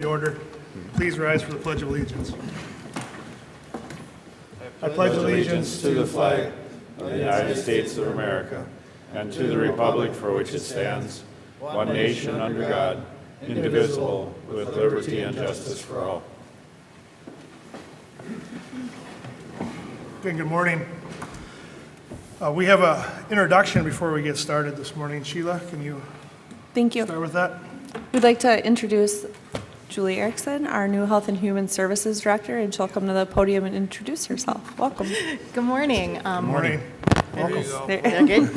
The order. Please rise for the Pledge of Allegiance. I pledge allegiance to the flag of the United States of America and to the republic for which it stands, one nation under God, indivisible, with liberty and justice for all. Okay, good morning. We have an introduction before we get started this morning. Sheila, can you Thank you. start with that? We'd like to introduce Julie Erickson, our new Health and Human Services Director, and she'll come to the podium and introduce herself. Welcome. Good morning. Good morning. Welcome. They're good.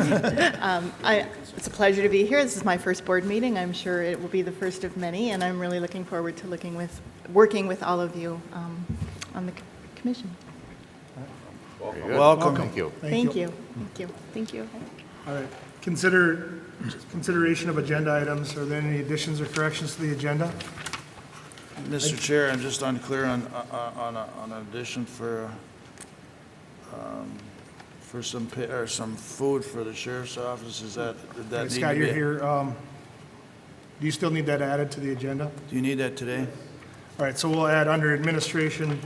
It's a pleasure to be here. This is my first board meeting. I'm sure it will be the first of many, and I'm really looking forward to working with all of you on the commission. Welcome. Thank you. Thank you. Thank you. All right. Consideration of agenda items. Are there any additions or corrections to the agenda? Mr. Chair, I'm just unclear on an addition for some food for the sheriff's office. Did that need to Scott, be? you're here. Do you still need that added to the agenda? Do you need that today? All right, so we'll add under administration.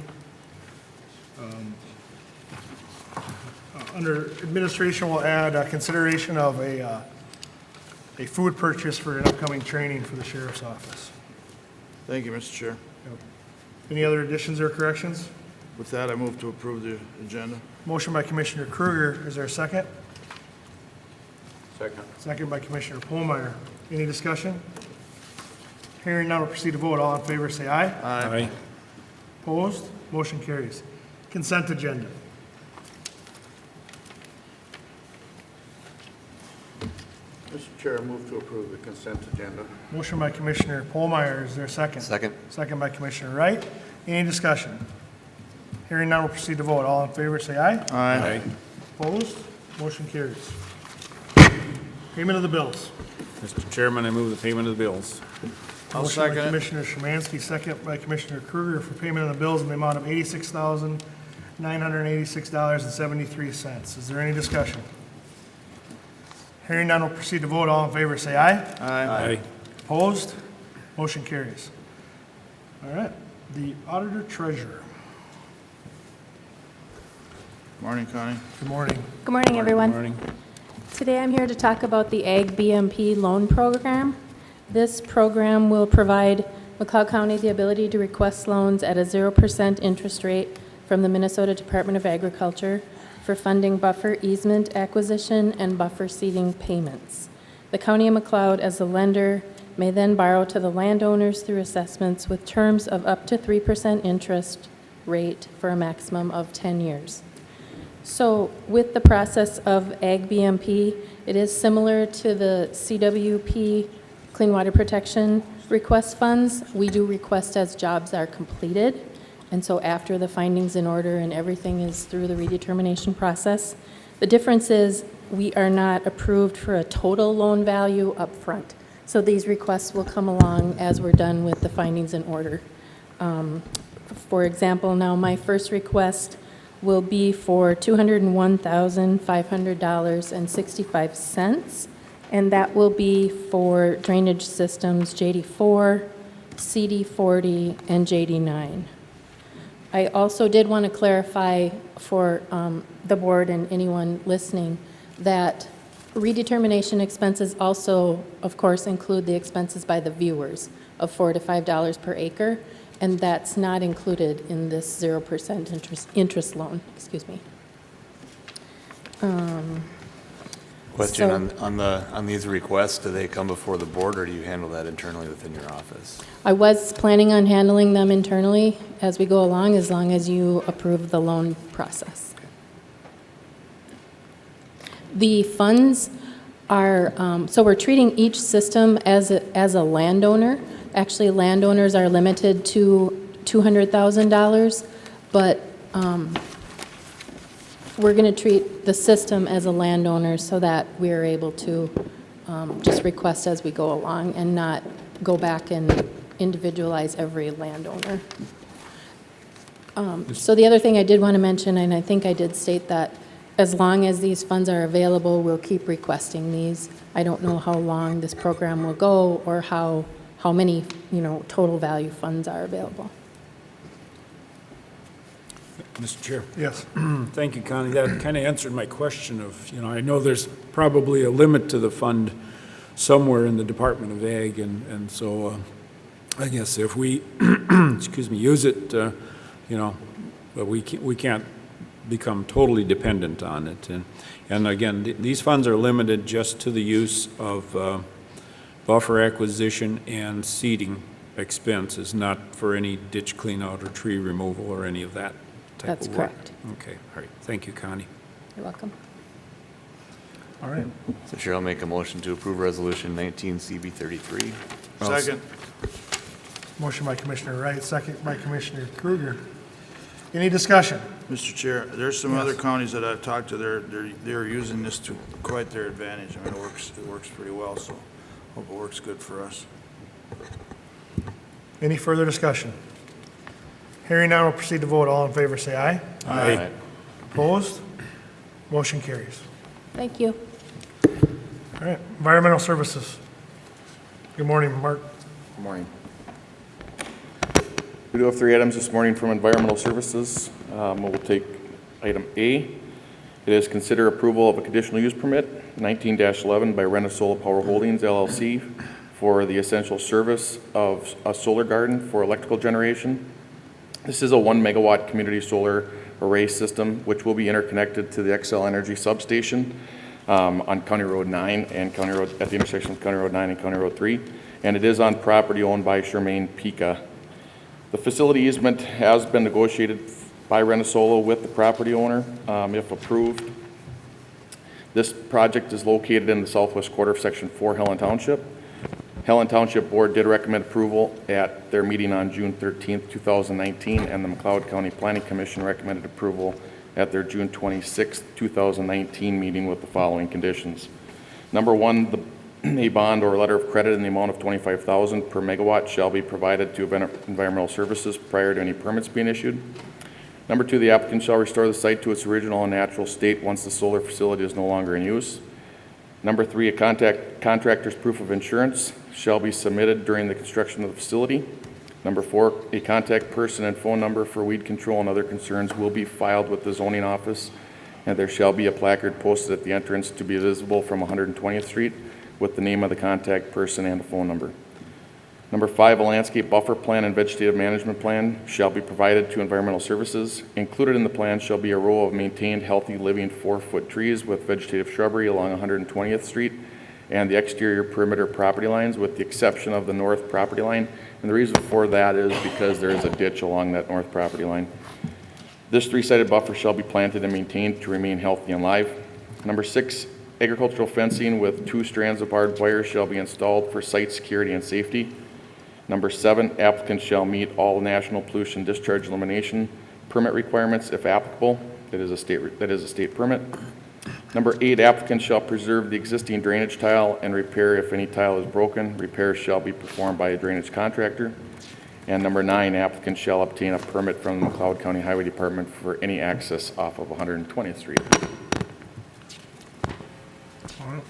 We'll add consideration of a food purchase for an upcoming training for the sheriff's office. Thank you, Mr. Chair. Any other additions or corrections? With that, I move to approve the agenda. Motion by Commissioner Kruger. Is there a second? Second. Second by Commissioner Pohlmeyer. Any discussion? Hearing none, we'll proceed to vote. All in favor, say aye. Aye. Opposed? Motion carries. Consent agenda. Mr. Chair, I move to approve the consent agenda. Motion by Commissioner Pohlmeyer. Is there a second? Second. Second by Commissioner Wright. Any discussion? Hearing none, we'll proceed to vote. All in favor, say aye. Aye. Opposed? Motion carries. Payment of the bills. Mr. Chairman, I move the payment of the bills. I'll Motion by second it. Commissioner Szymanski, second by Commissioner Kruger for payment of the bills in the amount of $86,986.73. Is there any discussion? Hearing none, we'll proceed to vote. All in favor, say aye. Aye. Opposed? Motion carries. All right. The Auditor Treasurer. Morning, Connie. Good morning. Good morning, everyone. Morning. Today I'm here to talk about the Ag BMP loan program. This program will provide McLeod County the ability to request loans at a 0% interest rate from the Minnesota Department of Agriculture for funding buffer easement acquisition and buffer seeding payments. The County of McLeod, as the lender, may then borrow to the landowners through assessments with terms of up to 3% interest rate for a maximum of 10 years. So with the process of Ag BMP, it is similar to the CWP Clean Water Protection request funds. We do request as jobs are completed. And so after the findings in order and everything is through the redetermination process, the difference is we are not approved for a total loan value up front. So these requests will come along as we're done with the findings in order. For example, now my first request will be for $201,500.65, and that will be for drainage systems JD4, CD40, and JD9. I also did want to clarify for the board and anyone listening that redetermination expenses also, of course, include the expenses by the viewers of $4 to $5 per acre, and that's not included in this 0% interest loan. Excuse me. Question on these requests, do they come before the board or do you handle that internally within your office? I was planning on handling them internally as we go along, as long as you approve the loan process. The funds are, so we're treating each system as a landowner. Actually, landowners are limited to $200,000, but we're going to treat the system as a landowner so that we're able to just request as we go along and not go back and individualize every landowner. So the other thing I did want to mention, and I think I did state that as long as these funds are available, we'll keep requesting these. I don't know how long this program will go or how how many, total value funds are available. Mr. Chair. Yes. Thank you, Connie. That kind of answered my question of, I know there's probably a limit to the fund somewhere in the Department of Ag, and so I guess if we, excuse me, use it, but we can't become totally dependent on it. And again, these funds are limited just to the use of buffer acquisition and seeding expenses, not for any ditch cleanout or tree removal or any of that type That's of work. correct. Okay, all right. Thank you, Connie. You're welcome. All right. So Chair, I'll make a motion to approve Resolution 19 CB 33. Second. Motion by Commissioner Wright, second by Commissioner Kruger. Any discussion? Mr. Chair, there's some other counties that I've talked to, they're using this to quite their advantage. I mean, it works pretty well, so hope it works good for us. Any further discussion? Hearing none, we'll proceed to vote. All in favor, say aye. Aye. Opposed? Motion carries. Thank you. All right, Environmental Services. Good morning, Mark. Good morning. We do have 3 items this morning from Environmental Services. We'll take item A. It is consider approval of a conditional use permit, 19-11 by Winstead Solar Power Holdings LLC for the essential service of a solar garden for electrical generation. This is a 1 megawatt community solar array system which will be interconnected to the Xcel Energy substation on County Road 9 and County Road at the intersection of County Road 9 and County Road 3, and it is on property owned by Charmaine Pica. The facility easement has been negotiated by Renasolo with the property owner, if approved. This project is located in the southwest quarter of Section 4, Helen Township. Helen Township Board did recommend approval at their meeting on June 13th, 2019, and the McLeod County Planning Commission recommended approval at their June 26th, 2019 meeting with the following conditions. Number 1, a bond or letter of credit in the amount of $25,000 per megawatt shall be provided to Environmental Services prior to any permits being issued. Number 2, the applicant shall restore the site to its original and natural state once the solar facility is no longer in use. Number 3, a contractor's proof of insurance shall be submitted during the construction of the facility. Number 4, a contact person and phone number for weed control and other concerns will be filed with the zoning office, and there shall be a placard posted at the entrance to be visible from 120th Street with the name of the contact person and a phone number. Number 5, a landscape buffer plan and vegetative management plan shall be provided to Environmental Services. Included in the plan shall be a row of maintained, healthy, living 4-foot trees with vegetative shrubbery along 120th Street and the exterior perimeter property lines with the exception of the north property line. And the reason for that is because there is a ditch along that north property line. This 3-sided buffer shall be planted and maintained to remain healthy and live. Number 6, agricultural fencing with 2 strands of barbed wire shall be installed for site security and safety. Number 7, applicants shall meet all national pollution discharge elimination permit requirements if applicable. That is a state permit. Number 8, applicants shall preserve the existing drainage tile and repair if any tile is broken. Repairs shall be performed by a drainage contractor. And number 9, applicants shall obtain a permit from the McLeod County Highway Department for any access off of 120th Street. All right.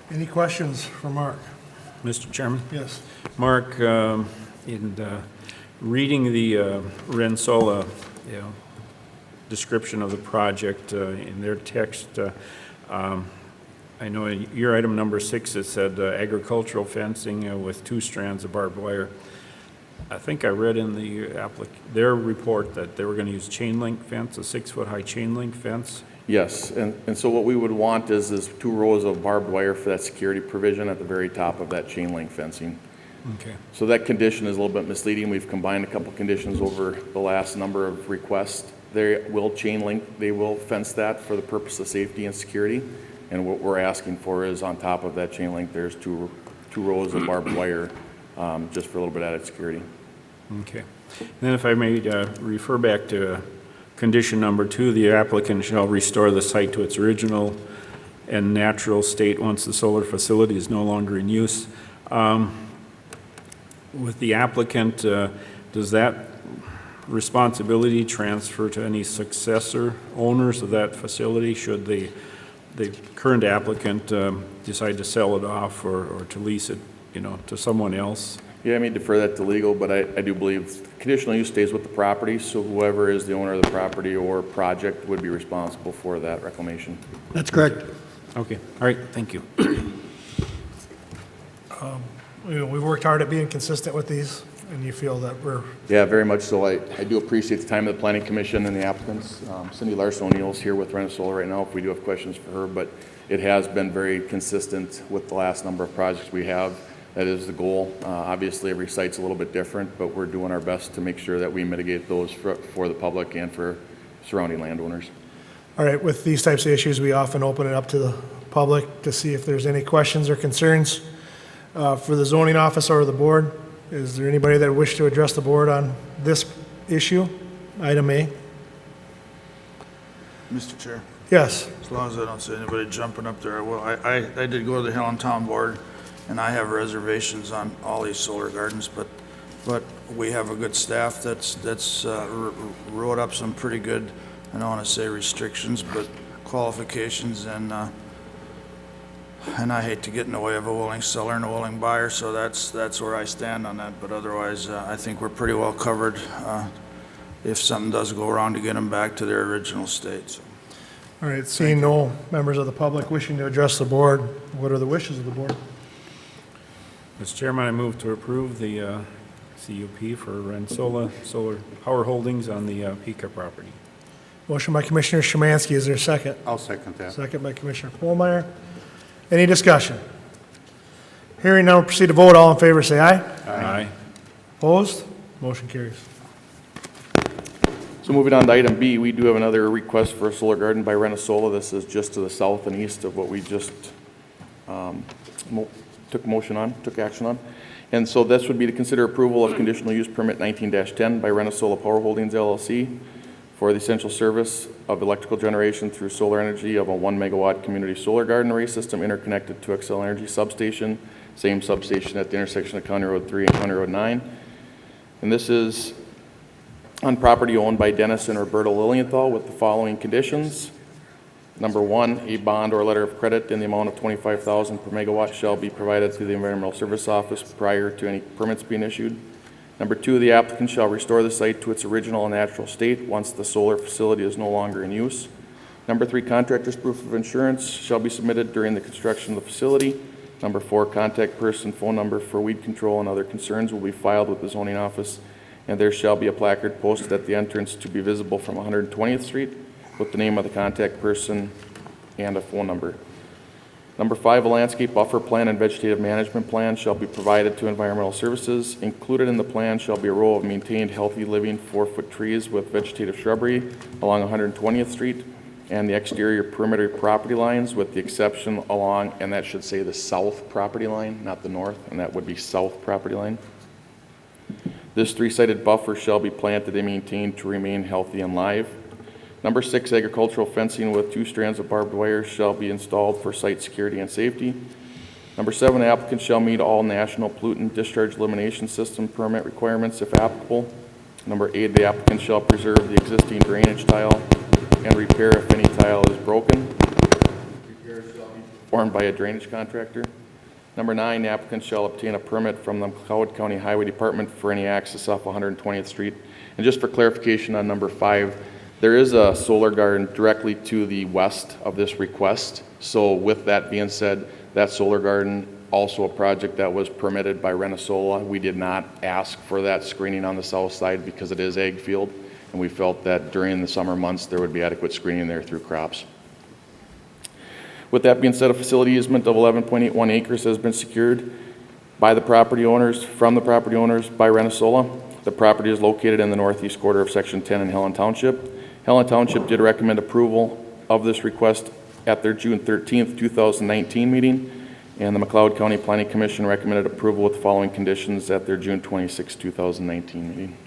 Any questions for Mark? Mr. Chairman? Yes. Mark, in reading the Rensola, description of the project in their text, I know in your item number 6, it said agricultural fencing with 2 strands of barbed wire. I think I read in their report that they were going to use chain link fence, a 6-foot high chain link fence. Yes, and so what we would want is 2 rows of barbed wire for that security provision at the very top of that chain link fencing. Okay. So that condition is a little bit misleading. We've combined a couple conditions over the last number of requests. They will chain link, they will fence that for the purpose of safety and security. And what we're asking for is on top of that chain link, there's two rows of barbed wire just for a little bit added security. Okay. Then if I may refer back to condition number 2, the applicant shall restore the site to its original and natural state once the solar facility is no longer in use. With the applicant, does that responsibility transfer to any successor owners of that facility should the current applicant decide to sell it off or to lease it to someone else. Yeah, I may defer that to legal, but I do believe conditional use stays with the property, so whoever is the owner of the property or project would be responsible for that reclamation. That's correct. Okay, all right, thank you. We've worked hard at being consistent with these, and you feel that we're, Yeah, very much so. I do appreciate the time of the planning commission and the applicants. Cindy Larson O'Neill's here with Renner Solar right now if we do have questions for her, but it has been very consistent with the last number of projects we have. That is the goal. Obviously, every site's a little bit different, but we're doing our best to make sure that we mitigate those for the public and for surrounding landowners. all right, with these types of issues, we often open it up to the public to see if there's any questions or concerns for the zoning office or the board. Is there anybody that wish to address the board on this issue? Item A. Mr. Chair, Yes. as long as I don't see anybody jumping up there, I will. I did go to the Helen Town Board, and I have reservations on all these solar gardens, but we have a good staff that's wrote up some pretty good, I don't want to say restrictions, but qualifications, and I hate to get in the way of a willing seller and a willing buyer, so that's where I stand on that. But otherwise, I think we're pretty well covered if something does go wrong to get them back to their original state. So. All right, seeing no members of the public wishing to address the board, what are the wishes of the board? Mr. Chairman, I move to approve the CUP for Rensola Solar Power Holdings on the Pika property. Motion by Commissioner Szymanski, is there a second? I'll second that. Second by Commissioner Pohlmeyer. Any discussion? Hearing none, we'll proceed to vote. All in favor, say aye. Aye. Opposed? Motion carries. So moving on to item B, we do have another request for a solar garden by Renner-Solar. This is just to the south and east of what we just took action on. And so this would be to consider approval of conditional use permit 19-10 by Renner-Solar Power Holdings LLC for the essential service of electrical generation through solar energy of a 1 megawatt community solar garden array system interconnected to Xcel Energy substation, same substation at the intersection of County Road 3 and County Road 9. And this is on property owned by Dennis and Roberta Lilienthal with the following conditions. Number one, a bond or letter of credit in the amount of $25,000 per megawatt shall be provided to the Environmental Service Office prior to any permits being issued. Number two, the applicant shall restore the site to its original and natural state once the solar facility is no longer in use. Number three, contractor's proof of insurance shall be submitted during the construction of the facility. Number four, contact person phone number for weed control and other concerns will be filed with the zoning office, and there shall be a placard posted at the entrance to be visible from 120th Street with the name of the contact person and a phone number. Number five, a landscape buffer plan and vegetative management plan shall be provided to Environmental Services. Included in the plan shall be a row of maintained healthy living 4-foot trees with vegetative shrubbery along 120th Street and the exterior perimeter property lines with the exception along, and that should say the south property line, not the north, and that would be south property line. This 3-sided buffer shall be planted and maintained to remain healthy and live. Number six, agricultural fencing with 2 strands of barbed wire shall be installed for site security and safety. Number seven, applicant shall meet all national pollutant discharge elimination system permit requirements if applicable. Number eight, the applicant shall preserve the existing drainage tile and repair if any tile is broken. Repair shall be performed by a drainage contractor. Number nine, the applicant shall obtain a permit from the McLeod County Highway Department for any access off 120th Street. And just for clarification on number five, there is a solar garden directly to the west of this request. So with that being said, that solar garden, also a project that was permitted by Renner-Solar. We did not ask for that screening on the south side because it is ag field, and we felt that during the summer months there would be adequate screening there through crops. With that being said, a facility easement of 11.81 acres has been secured by the property owners, from the property owners by Renner-Solar. The property is located in the northeast quarter of Section 10 in Helen Township. Helen Township did recommend approval of this request at their June 13th, 2019 meeting, and the McLeod County Planning Commission recommended approval with the following conditions at their June 26, 2019 meeting.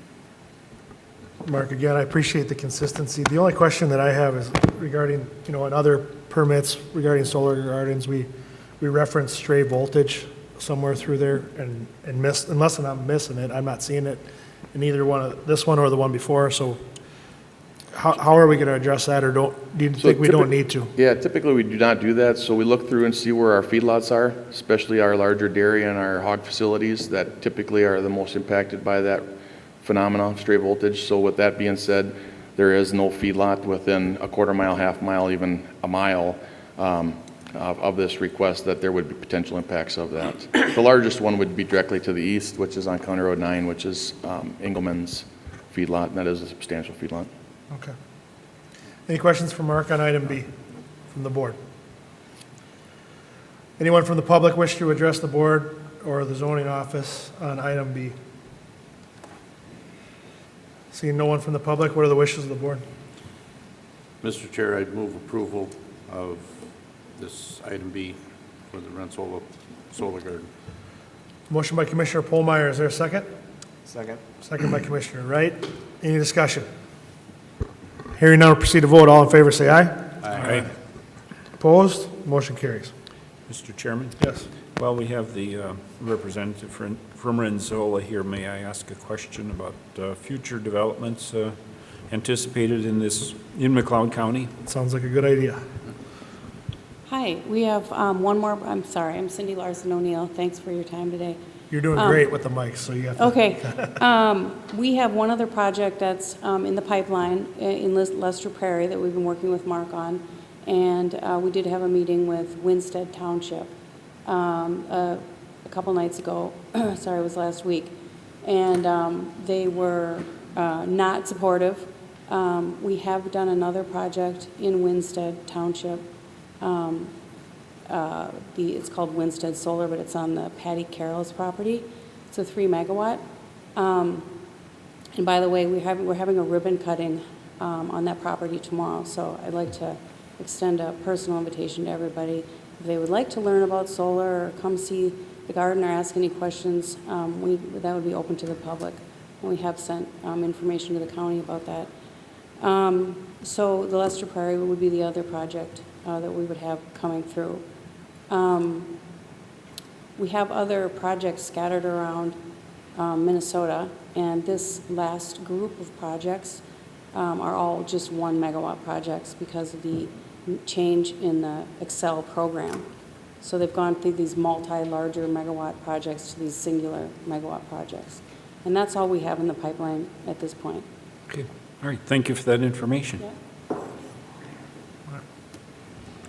Mark, again, I appreciate the consistency. The only question that I have is regarding, in other permits regarding solar gardens, we reference stray voltage somewhere through there, and unless I'm missing it, I'm not seeing it in either one of this one or the one before. So how are we going to address that, or do you think we don't need to? Yeah, typically we do not do that, so we look through and see where our feedlots are, especially our larger dairy and our hog facilities that typically are the most impacted by that phenomenon, stray voltage. So with that being said, there is no feedlot within a quarter mile, half mile, even a mile of this request that there would be potential impacts of that. The largest one would be directly to the east, which is on County Road 9, which is Engelman's feedlot, and that is a substantial feedlot. Okay. Any questions for Mark on item B from the board? Anyone from the public wish to address the board or the zoning office on item B? Seeing no one from the public, what are the wishes of the board? Mr. Chair, I'd move approval of this item B for the Rensselaer Solar Garden. Motion by Commissioner Polmeyer, is there a second? Second. Second by Commissioner Wright. Any discussion? Hearing none, we'll proceed to vote. All in favor, say aye. Aye. Opposed? Motion carries. Mr. Chairman? Yes. While we have the representative from Renzola here, may I ask a question about future developments anticipated in McLeod County? Sounds like a good idea. Hi, we have one more, I'm sorry, I'm Cindy Larson O'Neill. Thanks for your time today. You're doing great with the mics, so you have to. Okay. We have one other project that's in the pipeline in Lester Prairie that we've been working with Mark on. And we did have a meeting with Winstead Township a couple nights ago. Sorry, it was last week. And they were not supportive. We have done another project in Winstead Township. It's called Winstead Solar, but it's on the Patty Carroll's property. It's a 3 megawatt. And by the way, we're having a ribbon cutting on that property tomorrow. So I'd like to extend a personal invitation to everybody. If they would like to learn about solar or come see the garden or ask any questions, that would be open to the public. And we have sent information to the county about that. So the Lester Prairie would be the other project that we would have coming through. We have other projects scattered around Minnesota, and this last group of projects are all just 1 megawatt projects because of the change in the Excel program. So they've gone through these larger megawatt projects to these singular megawatt projects. And that's all we have in the pipeline at this point. Okay. All right. Thank you for that information. Yeah.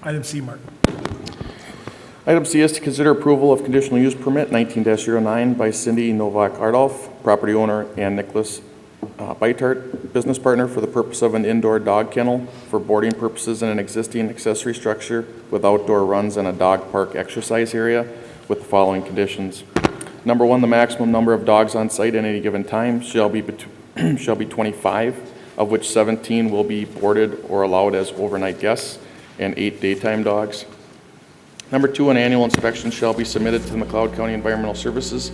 Item C, Mark. Item C is to consider approval of conditional use permit 19-09 by Cindy Novak-Ardolf, property owner, and Nicholas Beitart, business partner, for the purpose of an indoor dog kennel for boarding purposes in an existing accessory structure with outdoor runs and a dog park exercise area with the following conditions. Number one, the maximum number of dogs on site at any given time shall be 25, of which 17 will be boarded or allowed as overnight guests, and 8 daytime dogs. Number two, an annual inspection shall be submitted to the McLeod County Environmental Services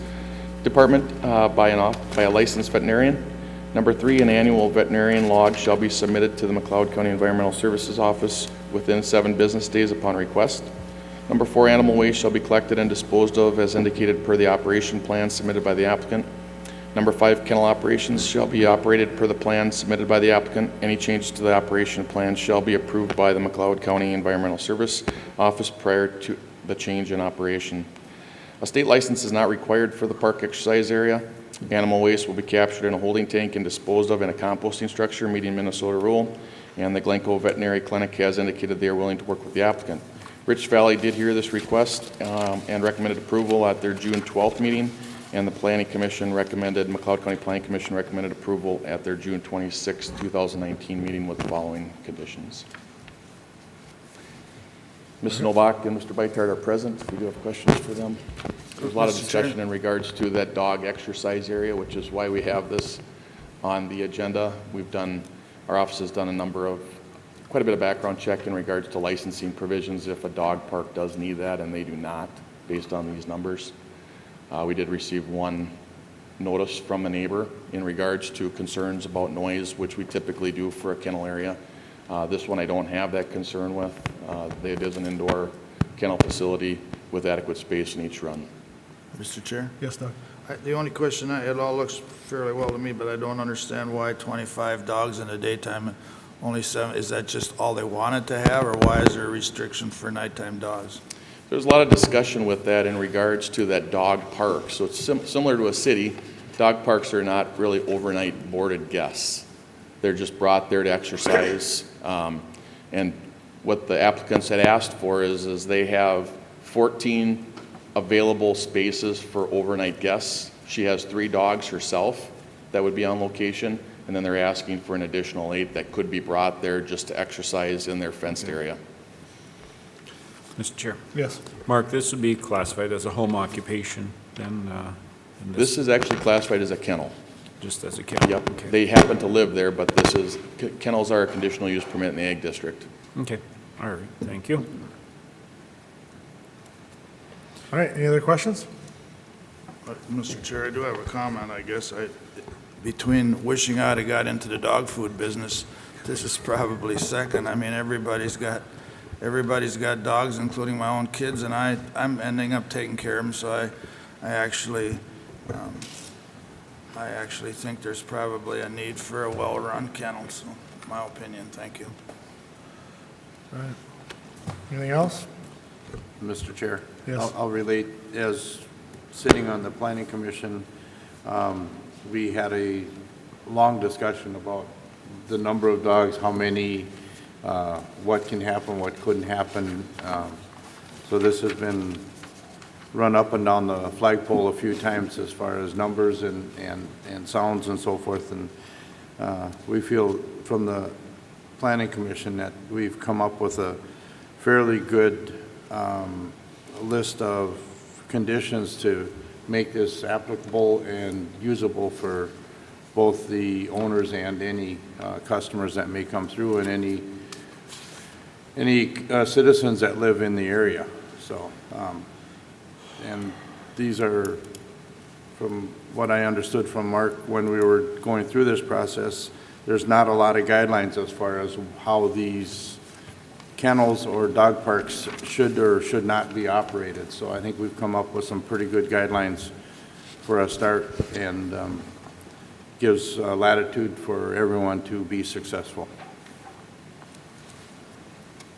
Department by a licensed veterinarian. Number three, an annual veterinarian log shall be submitted to the McLeod County Environmental Services Office within 7 business days upon request. Number four, animal waste shall be collected and disposed of as indicated per the operation plan submitted by the applicant. Number five, kennel operations shall be operated per the plan submitted by the applicant. Any changes to the operation plan shall be approved by the McLeod County Environmental Service Office prior to the change in operation. A state license is not required for the park exercise area. Animal waste will be captured in a holding tank and disposed of in a composting structure meeting Minnesota rule, and the Glencoe Veterinary Clinic has indicated they are willing to work with the applicant. Rich Valley did hear this request and recommended approval at their June 12th meeting, and the McLeod County Planning Commission recommended approval at their June 26, 2019 meeting with the following conditions. Ms. Novak and Mr. Beitart are present. If you do have questions for them. There's a lot of discussion in regards to that dog exercise area, which is why we have this on the agenda. Our office has done quite a bit of background check in regards to licensing provisions if a dog park does need that, and they do not, based on these numbers. We did receive one notice from a neighbor in regards to concerns about noise, which we typically do for a kennel area. This one I don't have that concern with. It is an indoor kennel facility with adequate space in each run. Mr. Chair? Yes, Doug. The only question, it all looks fairly well to me, but I don't understand why 25 dogs in the daytime. only 7, is that just all they wanted to have, or why is there a restriction for nighttime dogs? There's a lot of discussion with that in regards to that dog park. So it's similar to a city. Dog parks are not really overnight boarded guests. They're just brought there to exercise. And what the applicants had asked for is they have 14 available spaces for overnight guests. She has 3 dogs herself that would be on location, and then they're asking for an additional 8 that could be brought there just to exercise in their fenced area. Mr. Chair. Yes. Mark, this would be classified as a home occupation, then, in This is actually classified as a kennel. just as a kennel? Yep. Okay. They happen to live there, but kennels are a conditional use permit in the Ag District. Okay, all right, thank you. All right, any other questions? Mr. Chair, I do have a comment, I guess. Between wishing I'd have got into the dog food business, this is probably second. I mean, everybody's got dogs, including my own kids, and I'm ending up taking care of them, so I actually think there's probably a need for a well-run kennel, so my opinion, thank you. All right. Anything else? Mr. Chair. Yes. I'll relate, as sitting on the Planning Commission, we had a long discussion about the number of dogs, how many, what can happen, what couldn't happen. So this has been run up and down the flagpole a few times as far as numbers and sounds and so forth. And we feel from the Planning Commission that we've come up with a fairly good list of conditions to make this applicable and usable for both the owners and any customers that may come through, and any citizens that live in the area. So, and these are, from what I understood from Mark when we were going through this process, there's not a lot of guidelines as far as how these kennels or dog parks should or should not be operated. So I think we've come up with some pretty good guidelines for a start, and gives latitude for everyone to be successful.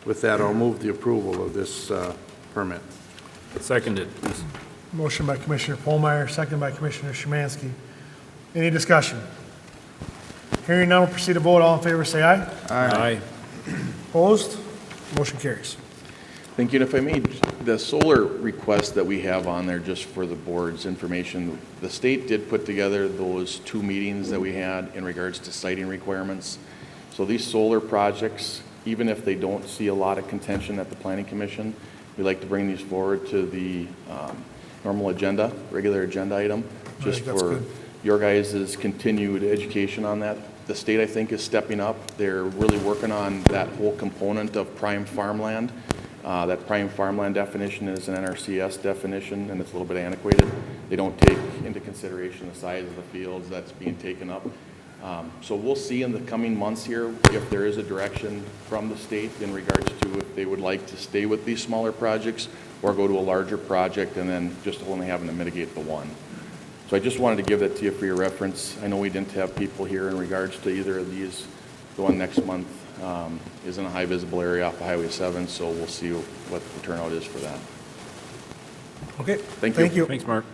With that, I'll move the approval of this permit. Seconded, please. Motion by Commissioner Polmeyer, second by Commissioner Szymanski. Any discussion? Hearing none, we'll proceed to vote. All in favor, say aye. Aye. Opposed? Motion carries. Thank you. And if I may, the solar request that we have on there, just for the board's information, the state did put together those 2 meetings that we had in regards to siting requirements. So these solar projects, even if they don't see a lot of contention at the Planning Commission, we like to bring these forward to the normal agenda, regular agenda item, just for your guys' continued education on that. The state, I think, is stepping up. They're really working on that whole component of prime farmland. That prime farmland definition is an NRCS definition, and it's a little bit antiquated. They don't take into consideration the size of the fields that's being taken up. So we'll see in the coming months here if there is a direction from the state in regards to if they would like to stay with these smaller projects or go to a larger project and then just only having to mitigate the one. So I just wanted to give that to you for your reference. I know we didn't have people here in regards to either of these. The one next month is in a high visible area off of Highway 7, so we'll see what the turnout is for that. Okay. Thank you. Thank you. Thanks, Mark.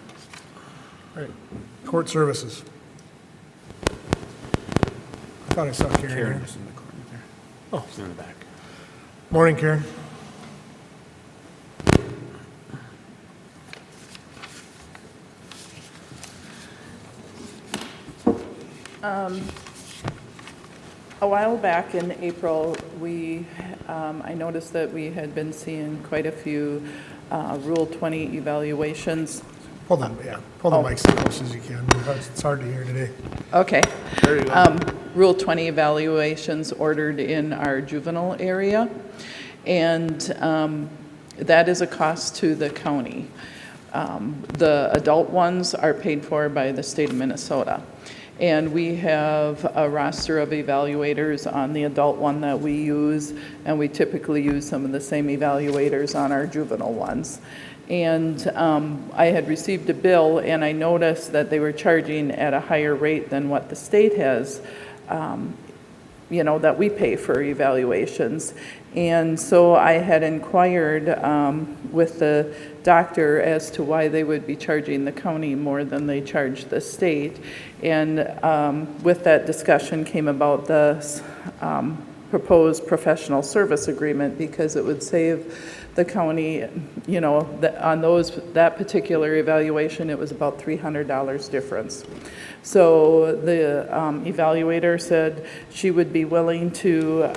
All right. Court services. I thought I saw Karen Karen here. is in the corner there. Oh, She's in the back. morning, Karen. A while back in April, I noticed that we had been seeing quite a few Rule 20 evaluations. Hold on, yeah. Pull the mic as close as you can. It's hard to hear today. Okay. There you go. Rule 20 evaluations ordered in our juvenile area, and that is a cost to the county. The adult ones are paid for by the state of Minnesota. And we have a roster of evaluators on the adult one that we use, and we typically use some of the same evaluators on our juvenile ones. And I had received a bill, and I noticed that they were charging at a higher rate than what the state has that we pay for evaluations. And so I had inquired with the doctor as to why they would be charging the county more than they charge the state. And with that discussion came about the proposed professional service agreement, because it would save the county, on that particular evaluation, it was about $300 difference. So the evaluator said she would be willing to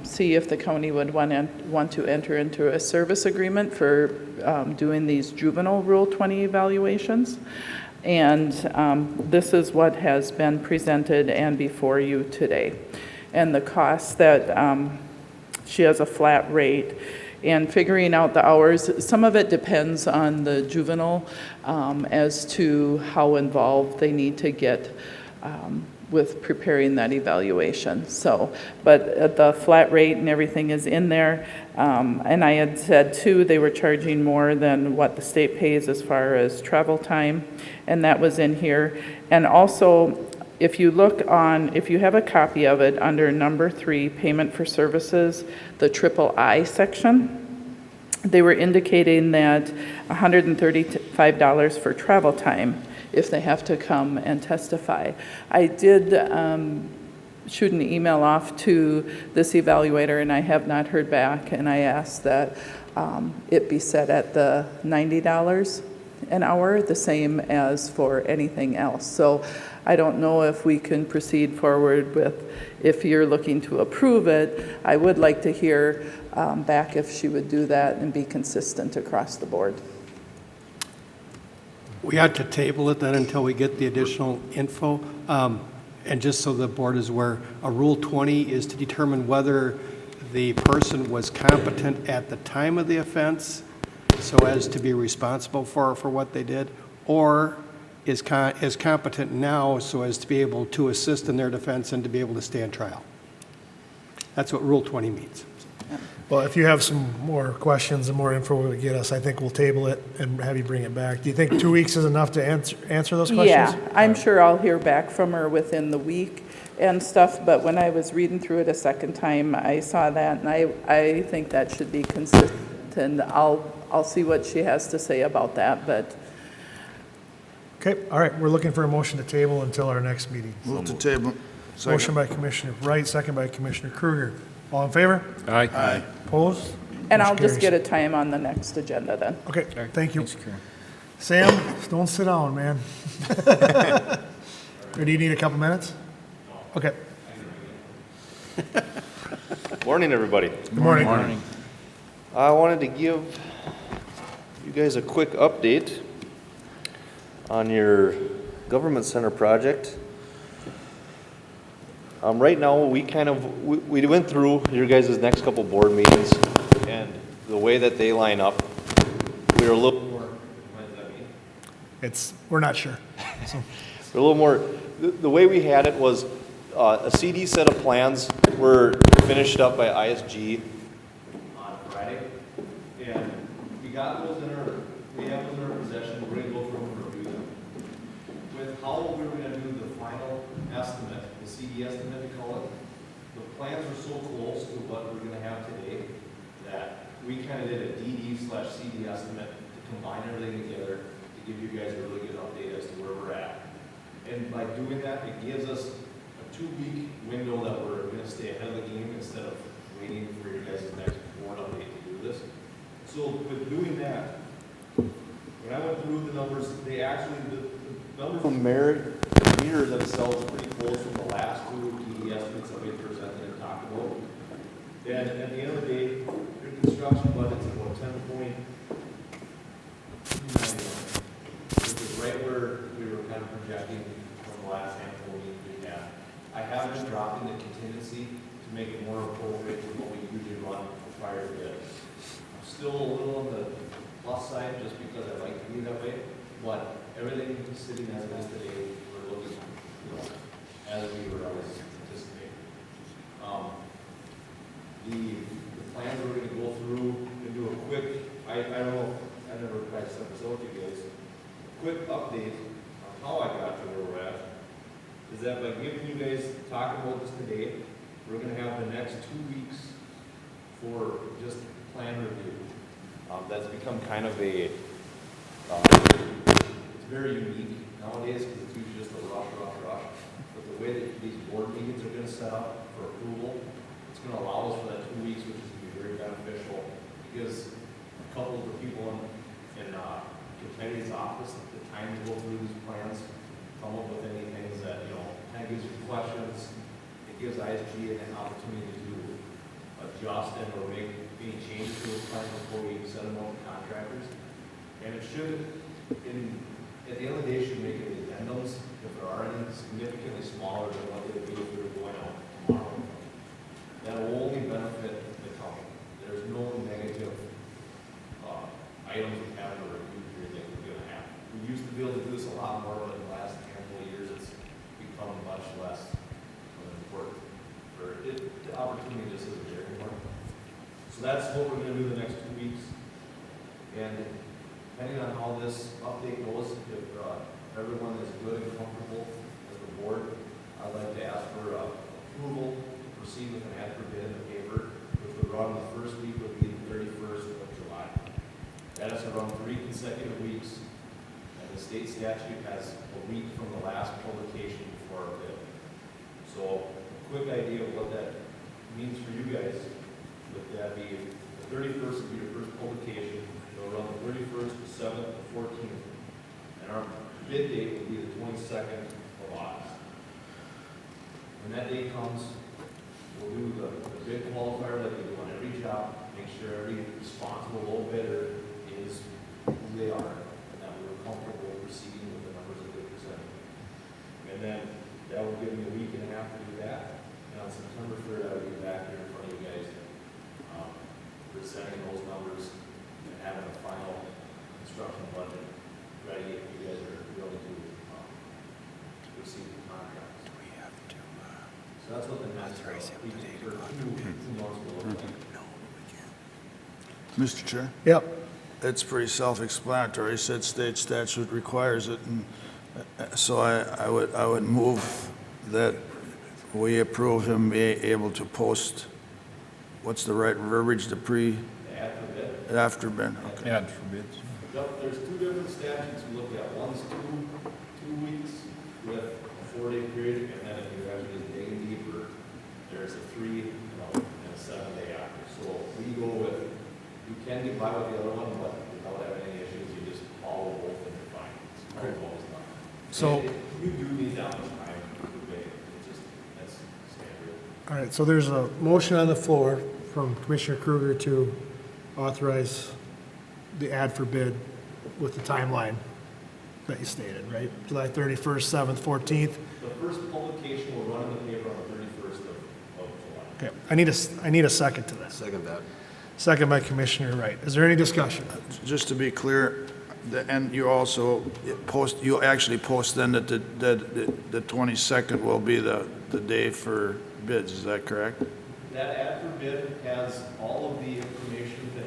see if the county would want to enter into a service agreement for doing these juvenile Rule 20 evaluations. And this is what has been presented and before you today. And the cost that she has a flat rate, and figuring out the hours, some of it depends on the juvenile as to how involved they need to get with preparing that evaluation. So, but the flat rate and everything is in there. And I had said too, they were charging more than what the state pays as far as travel time, and that was in here. And also, if you have a copy of it, under number 3, payment for services, the III section, they were indicating that $135 for travel time if they have to come and testify. I did shoot an email off to this evaluator, and I have not heard back, and I asked that it be set at the $90 an hour, the same as for anything else. So I don't know if we can proceed forward with, if you're looking to approve it, I would like to hear back if she would do that and be consistent across the board. We ought to table it then until we get the additional info. And just so the board is aware, a Rule 20 is to determine whether the person was competent at the time of the offense so as to be responsible for what they did, or is competent now so as to be able to assist in their defense and to be able to stand trial. That's what Rule 20 means. Well, if you have some more questions and more info to get us, I think we'll table it and have you bring it back. Do you think 2 weeks is enough to answer those questions? Yeah, I'm sure I'll hear back from her within the week and stuff, but when I was reading through it a second time, I saw that, and I think that should be consistent, and I'll see what she has to say about that, but. Okay, all right, we're looking for a motion to table until our next meeting. Move to table. Second. Motion by Commissioner Wright, second by Commissioner Kruger. All in favor? Aye. Aye. Opposed? And I'll Motion just get carries. a time on the next agenda then. Okay, thank you. Sam, don't sit down, man. Or do you need a couple minutes? Okay. Morning, everybody. Good morning. I wanted to give you guys a quick update on your government center project. Right now, we went through your guys' next couple board meetings, and the way that they line up, we were a little more. What does that mean? We're not sure. So. We're a little more. The way we had it was a CD set of plans were finished up by ISG on Friday, and we got those we have those in our possession. We're going to go through and review them. With how we were going to do the final estimate, the CD estimate we call it, the plans were so close to what we're going to have today that we kind of did a DD/CD estimate to combine everything together to give you guys a really good update as to where we're at. And by doing that, it gives us a 2-week window that we're going to stay ahead of the game instead of waiting for your guys' next board update to do this. So with doing that, when I went through the numbers, they actually, the numbers from mirror themselves pretty close from the last 2 DD estimates that we presented and talked about. And at the end of the day, your construction budget's about 10.2 million, which is right where we were kind of projecting from the last handful of meetings we had. I have been dropping the contingency to make it more appropriate to what we usually run prior to bid. I'm still a little on the plus side just because I like to be that way, but everything sitting as it is today, we're looking, as we were always anticipating. The plans we're going to go through and do a quick, I don't know, I never quite set this out to you guys, quick update on how I got to where we're at, is that by giving you guys, talking about this today, we're gonna have the next 2 weeks for just plan review. That's become kind of a, it's very unique nowadays, because it's usually just a rush. But the way that these board meetings are gonna set up for approval, it's gonna allow us for that 2 weeks, which is gonna be very beneficial. It gives a couple of the people in Kennedy's office the time to go through these plans, come up with any things that, kind of gives you questions. It gives ISG an opportunity to adjust and or make any changes to those plans before we send them out to contractors. And it should, at the end of the day, should make any addendums, if there are any, significantly smaller than what they would be if we were going out tomorrow. That will only benefit the county. There's no negative items of having a review period that we're going to have. We used to be able to do this a lot more, but in the last handful of years, it's become much less important. The opportunity just isn't there anymore. So that's what we're going to do the next 2 weeks. And depending on how this update goes, if everyone is good and comfortable as the board, I'd like to ask for approval to proceed with an ad for bid in the paper, which would run the first week would be the 31st of July. That is to run 3 consecutive weeks, and the state statute has a week from the last publication before a bid. So a quick idea of what that means for you guys, would that be the 31st would be your first publication. It'll run the 31st, the 7th, the 14th, and our bid date will be the 22nd of August. When that day comes, we'll do the bid qualifier like we do on every job, make sure every responsible low bidder is who they are, and that we're comfortable proceeding with the numbers that they presented. And then that will give me a week and a half to do that. And on September 3rd, I will be back here in front of you guys, presenting those numbers and having a final construction budget ready if you guys are willing to receive the contracts. So that's what the next 2 months will look like. Mr. Chair? Yep. It's pretty self-explanatory. It said state statute requires it, and so I would move that we approve him being able to post, what's the right verbiage, the After bid. after bid. Okay. Ad for bids. Yep, there's 2 different statutes we look at. One's two weeks with a 4-day period, and then if you actually get day deeper, there's a 3 and a 7-day after. So we go with, you can get by with the other one, but without having any issues, you just follow both and you're fine. It's always done. So, You do need that much time to wait. It's just, that's standard. all right, so there's a motion on the floor from Commissioner Kruger to authorize the ad for bid with the timeline that you stated, right? July 31st, 7th, 14th. The first publication will run in the paper on the 31st of July. Okay, I need a second to that. Second that. Second by Commissioner Wright. Is there any discussion? Just to be clear, and you also post, you actually post then that the 22nd will be the day for bids, is that correct? That ad for bid has all of the information that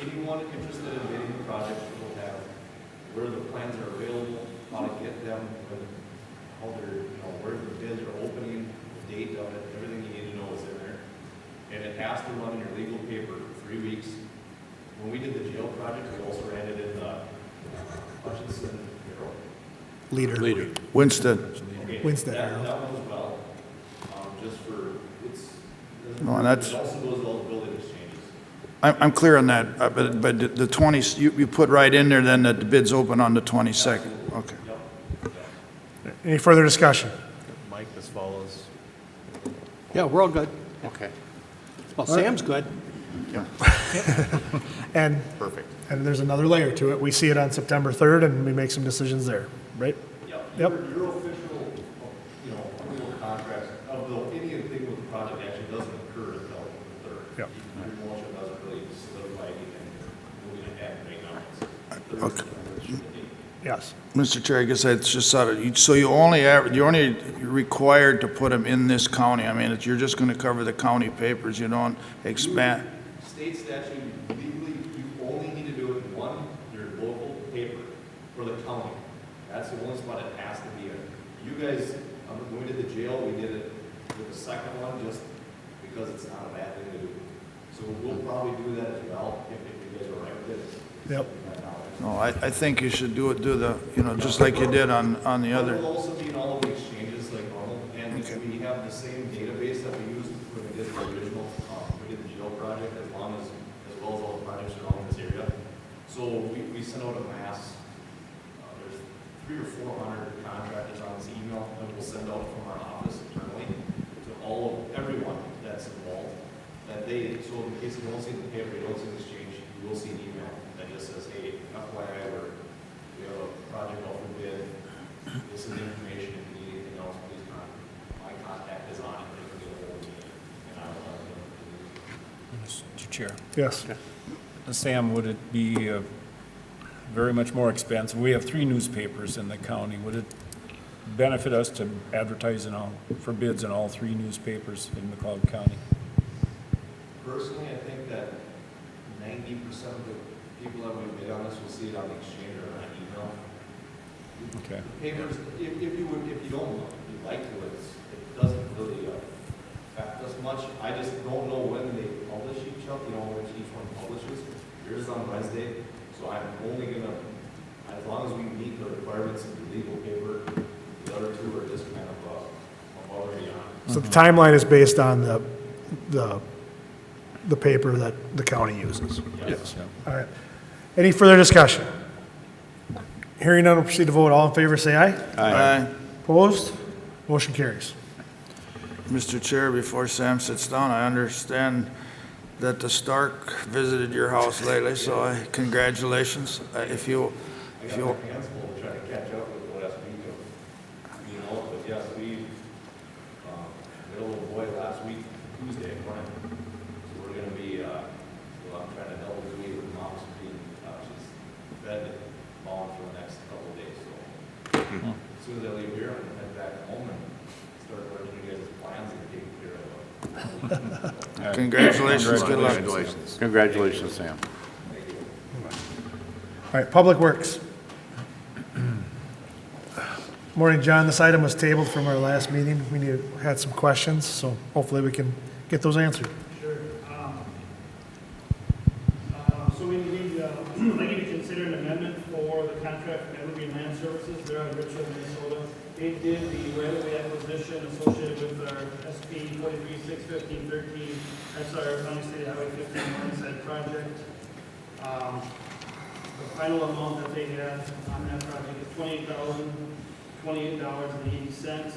anyone interested in bidding the project will have, where the plans are available, how to get them, how they're, where the bids are opening, the date of it, everything you need to know is in there. And it has to run in your legal paper for 3 weeks. When we did the jail project, we also ran it in the Hutchinson Herald. Leader. Winstead. Okay, Winstead that Herald. one as well, just for, No, and that's- it also goes with all the building exchanges. I'm clear on that, but the 20, you put right in there then that the bids open on the 22nd. Okay. Any further discussion? Mike, as follows. Yeah, we're all good. Okay. Well, Sam's good. And, Perfect. and there's another layer to it. We see it on September 3rd and we make some decisions there, right? Yep. Yep. Your official, approval contracts, although anything with the project actually doesn't occur until the 3rd. Yep. Your motion doesn't really solidify anything moving ahead right now. Okay. Yes. Mr. Chair, I guess that's just sort of, so you're only required to put them in this county. I mean, you're just going to cover the county papers. You don't expand. State statute, legally, you only need to do it in your local paper for the county. That's the only spot it has to be in. You guys, when we did the jail, we did it with the second one, just because it's not a bad thing to do. So we'll probably do that as well, if you guys are right with it. Yep. No, I think you should do the, just like you did on the other. We'll also be in all of the exchanges like normal, and we have the same database that we used when we did the original, we did the jail project, as well as all the projects around this area. So we sent out a mass, there's 300 or 400 contractors on this email that we'll send out from our office internally to everyone that's involved. So in case you don't see the paper, you don't see the exchange, you will see an email that just says, hey, FYI, we have a project out for bid. This is the information. If you need anything else, please my contact is on it. You can get a hold of me, and I will help you. Mr. Chair. Yes. Sam, would it be very much more expensive? We have 3 newspapers in the county. Would it benefit us to advertise for bids in all 3 newspapers in McLeod County? Personally, I think that 90% of the people that we bid on this will see it on the exchange or on email. Okay. Papers, if you don't like to, it doesn't really affect us much. I just don't know when they publish each one publishes. Yours is on Wednesday, so I'm only gonna, as long as we meet the requirements of the legal paper, the other 2 are just kind of above or beyond. So the timeline is based on the paper that the county uses? Yes. All right. Any further discussion? Hearing none, we'll proceed to vote. All in favor, say aye. Aye. Opposed? Motion carries. Mr. Chair, before Sam sits down, I understand that the Stark visited your house lately, so congratulations. If you I got my hands full to try to catch up with the last week of being out, but yes, we had a little boy last week, Tuesday morning. So we're gonna be, I'm trying to help with me with mom's being, she's fed and falling for the next couple of days, so. As soon as I leave here, I'm gonna head back home and start working you guys' plans and taking care of it. Congratulations, good luck. Congratulations, Sam. All right, Public Works. Morning, John. This item was tabled from our last meeting. We had some questions, so hopefully we can get those answered. Sure. So we need, I need to consider an amendment for the contract from Evergreen Land Services. They're out of Richland, Minnesota. They did the right-of-way acquisition associated with our SP 43-615-13. That's our County State Highway 15 Winstead project. The final amount that they have on that project is $28,028.80.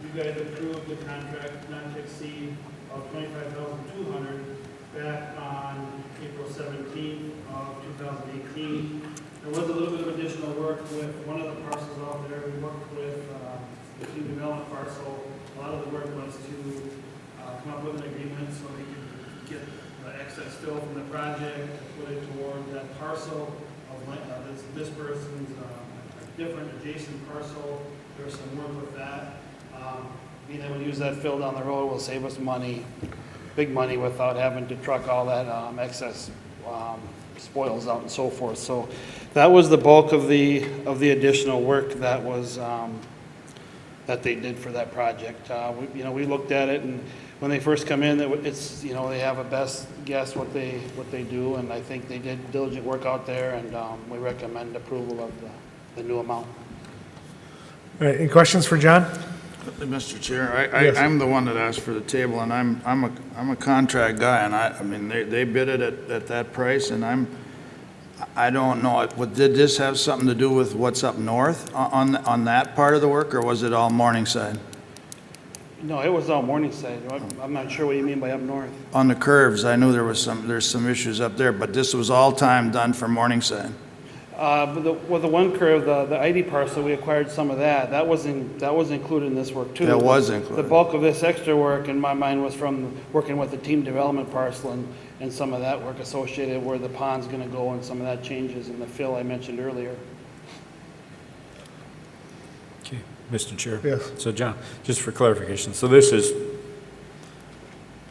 You guys approved the contract not to exceed of $25,200 back on April 17th of 2018. There was a little bit of additional work with one of the parcels out there. We worked with the team development parcel. A lot of the work was to come up with an agreement so they could get the excess fill from the project, put it toward that parcel of land, this person's different adjacent parcel. There's some work with that. Being able to use that fill down the road will save us money, big money, without having to truck all that excess spoils out and so forth. So that was the bulk of the additional work that was that they did for that project. We looked at it, and when they first come in, it's they have a best guess what they do, and I think they did diligent work out there, and we recommend approval of the new amount. All right, any questions for John? Mr. Chair, Yes. I'm the one that asked for the table, and I'm a contract guy, and I mean, they bid it at that price, and I don't know, did this have something to do with what's up north on that part of the work, or was it all Morningside? No, it was all Morningside. I'm not sure what you mean by up north. On the curves, I knew there's some issues up there, but this was all time done for Morningside. But the one curve, the ID parcel, we acquired some of that. That was included in this work too. That was included. The bulk of this extra work, in my mind, was from working with the team development parcel and some of that work associated where the pond's going to go and some of that changes in the fill I mentioned earlier. Okay, Mr. Chair. Yes. So John, just for clarification, so this is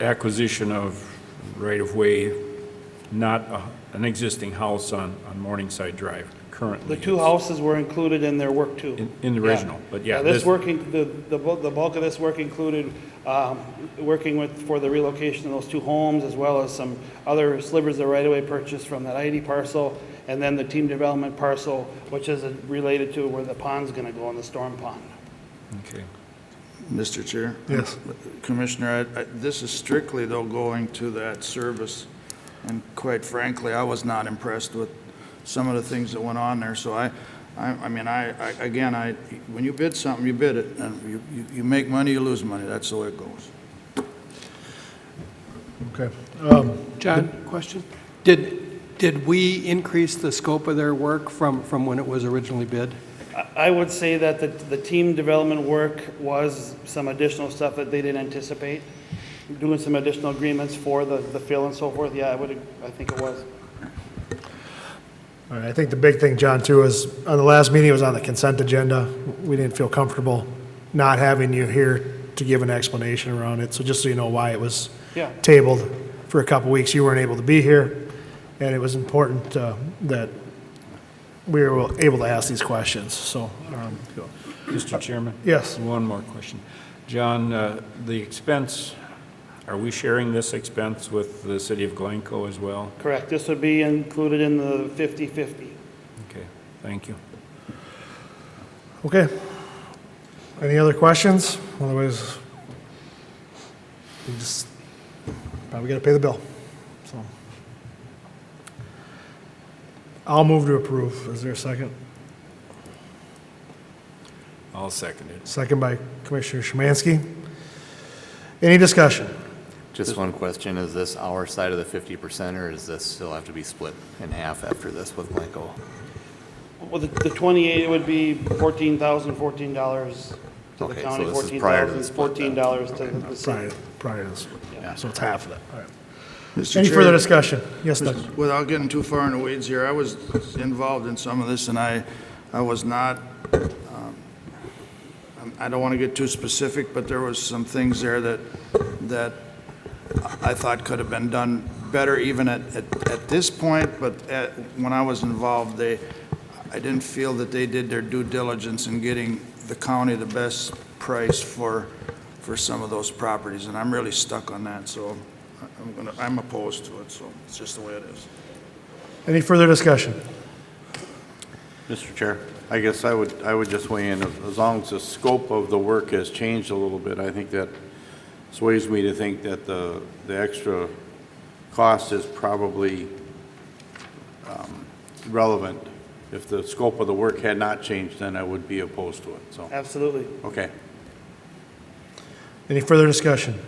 acquisition of right-of-way, not an existing house on Morningside Drive, currently. The two houses were included in their work too. In the original, but yeah. This working, the bulk of this work included working for the relocation of those two homes, as well as some other slivers of right-of-way purchased from that ID parcel, and then the team development parcel, which is related to where the pond's gonna go in the storm pond. Okay. Mr. Chair? Yes. Commissioner, this is strictly though going to that service, and quite frankly, I was not impressed with some of the things that went on there, so when you bid something, you bid it, and you make money, you lose money, that's the way it goes. Okay. John, question? Did we increase the scope of their work from when it was originally bid? I would say that the team development work was some additional stuff that they didn't anticipate, doing some additional agreements for the fill and so forth. Yeah, I think it was. All right, I think the big thing, John, too, is on the last meeting, it was on the consent agenda. We didn't feel comfortable not having you here to give an explanation around it. So just so you know why it was tabled for a couple weeks, you weren't able to be here, and it was important that we were able to ask these questions. So, Mr. Chairman? Yes. One more question. John, the expense, are we sharing this expense with the city of Glencoe as well? Correct. This would be included in the 50/50. Okay, thank you. Okay. Any other questions? Otherwise, we just probably got to pay the bill. So, I'll move to approve. Is there a second? I'll second it. Second by Commissioner Szymanski. Any discussion? Just one question, is this our side of the 50%, or does this still have to be split in half after this with Glencoe? Well, the 28 would be $14,014 to the county, so this is prior to the split then. $14 to the city. Prior to this. Yeah, so it's half of that. All right. Mr. Any Chair, further discussion? Yes, Doug. Without getting too far in the weeds here, I was involved in some of this, and I was not, I don't want to get too specific, but there was some things there that I thought could have been done better even at this point, but when I was involved, I didn't feel that they did their due diligence in getting the county the best price for some of those properties, and I'm really stuck on that, so I'm opposed to it, so it's just the way it is. Any further discussion? Mr. Chair, I guess I would just weigh in, as long as the scope of the work has changed a little bit, I think that sways me to think that the extra cost is probably relevant. If the scope of the work had not changed, then I would be opposed to it, so. Absolutely. Okay. Any further discussion?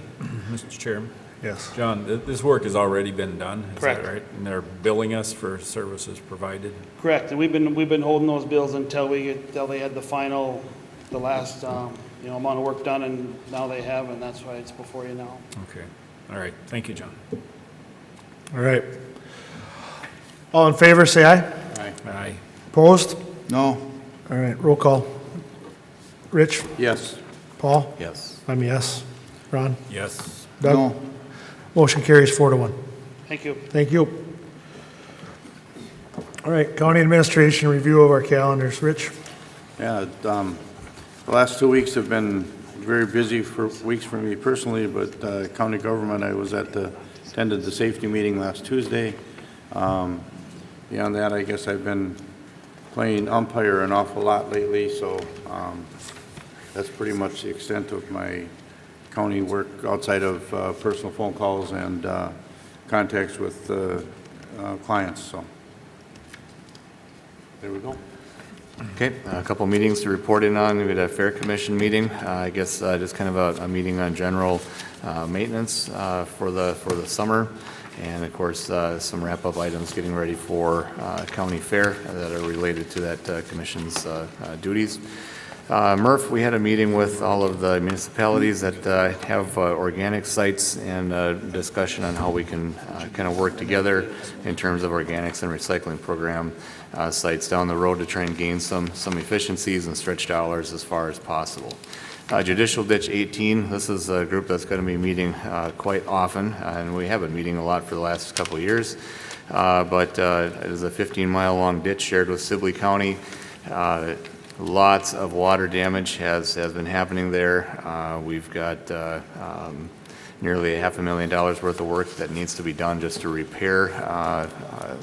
Mr. Chairman? Yes. John, this work has already been done, is that Correct. right? And they're billing us for services provided? Correct, and we've been holding those bills until they had the last amount of work done, and now they have, and that's why it's before you now. Okay, all right, thank you, John. All right. All in favor, say aye. Aye. Aye. Opposed? No? All right, roll call. Rich? Yes. Paul? Yes. I'm yes. Ron? Yes. Doug? No. Motion carries 4-1. Thank you. Thank you. All right, county administration review of our calendars. Rich? Yeah, the last 2 weeks have been very busy weeks for me personally, but county government, I was attended the safety meeting last Tuesday. Beyond that, I guess I've been playing umpire an awful lot lately, so that's pretty much the extent of my county work outside of personal phone calls and contacts with clients, so there we go. Okay, a couple meetings to report in on. We had a Fair Commission meeting. I guess just kind of a meeting on general maintenance for the summer, and of course some wrap-up items getting ready for county fair that are related to that commission's duties. Murph, we had a meeting with all of the municipalities that have organic sites and a discussion on how we can kind of work together in terms of organics and recycling program sites down the road to try and gain some efficiencies and stretch dollars as far as possible. Judicial Ditch 18, this is a group that's going to be meeting quite often, and we have been meeting a lot for the last couple of years. but it is a 15-mile-long ditch shared with Sibley County. Lots of water damage has been happening there. We've got nearly $500,000 worth of work that needs to be done just to repair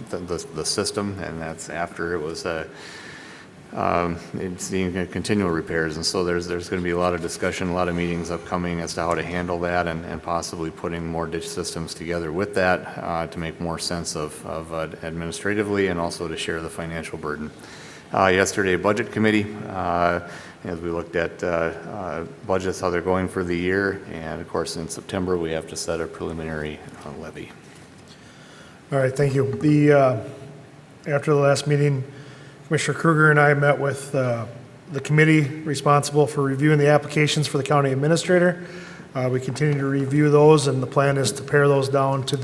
the system, and that's after it was it's seeing continual repairs. And so there's going to be a lot of discussion, a lot of meetings upcoming as to how to handle that, and possibly putting more ditch systems together with that to make more sense of administratively, and also to share the financial burden. Yesterday, Budget Committee, as we looked at budgets, how they're going for the year, and of course in September we have to set a preliminary levy. All right, thank you. After the last meeting, Commissioner Kruger and I met with the committee responsible for reviewing the applications for the county administrator. We continue to review those, and the plan is to pare those down to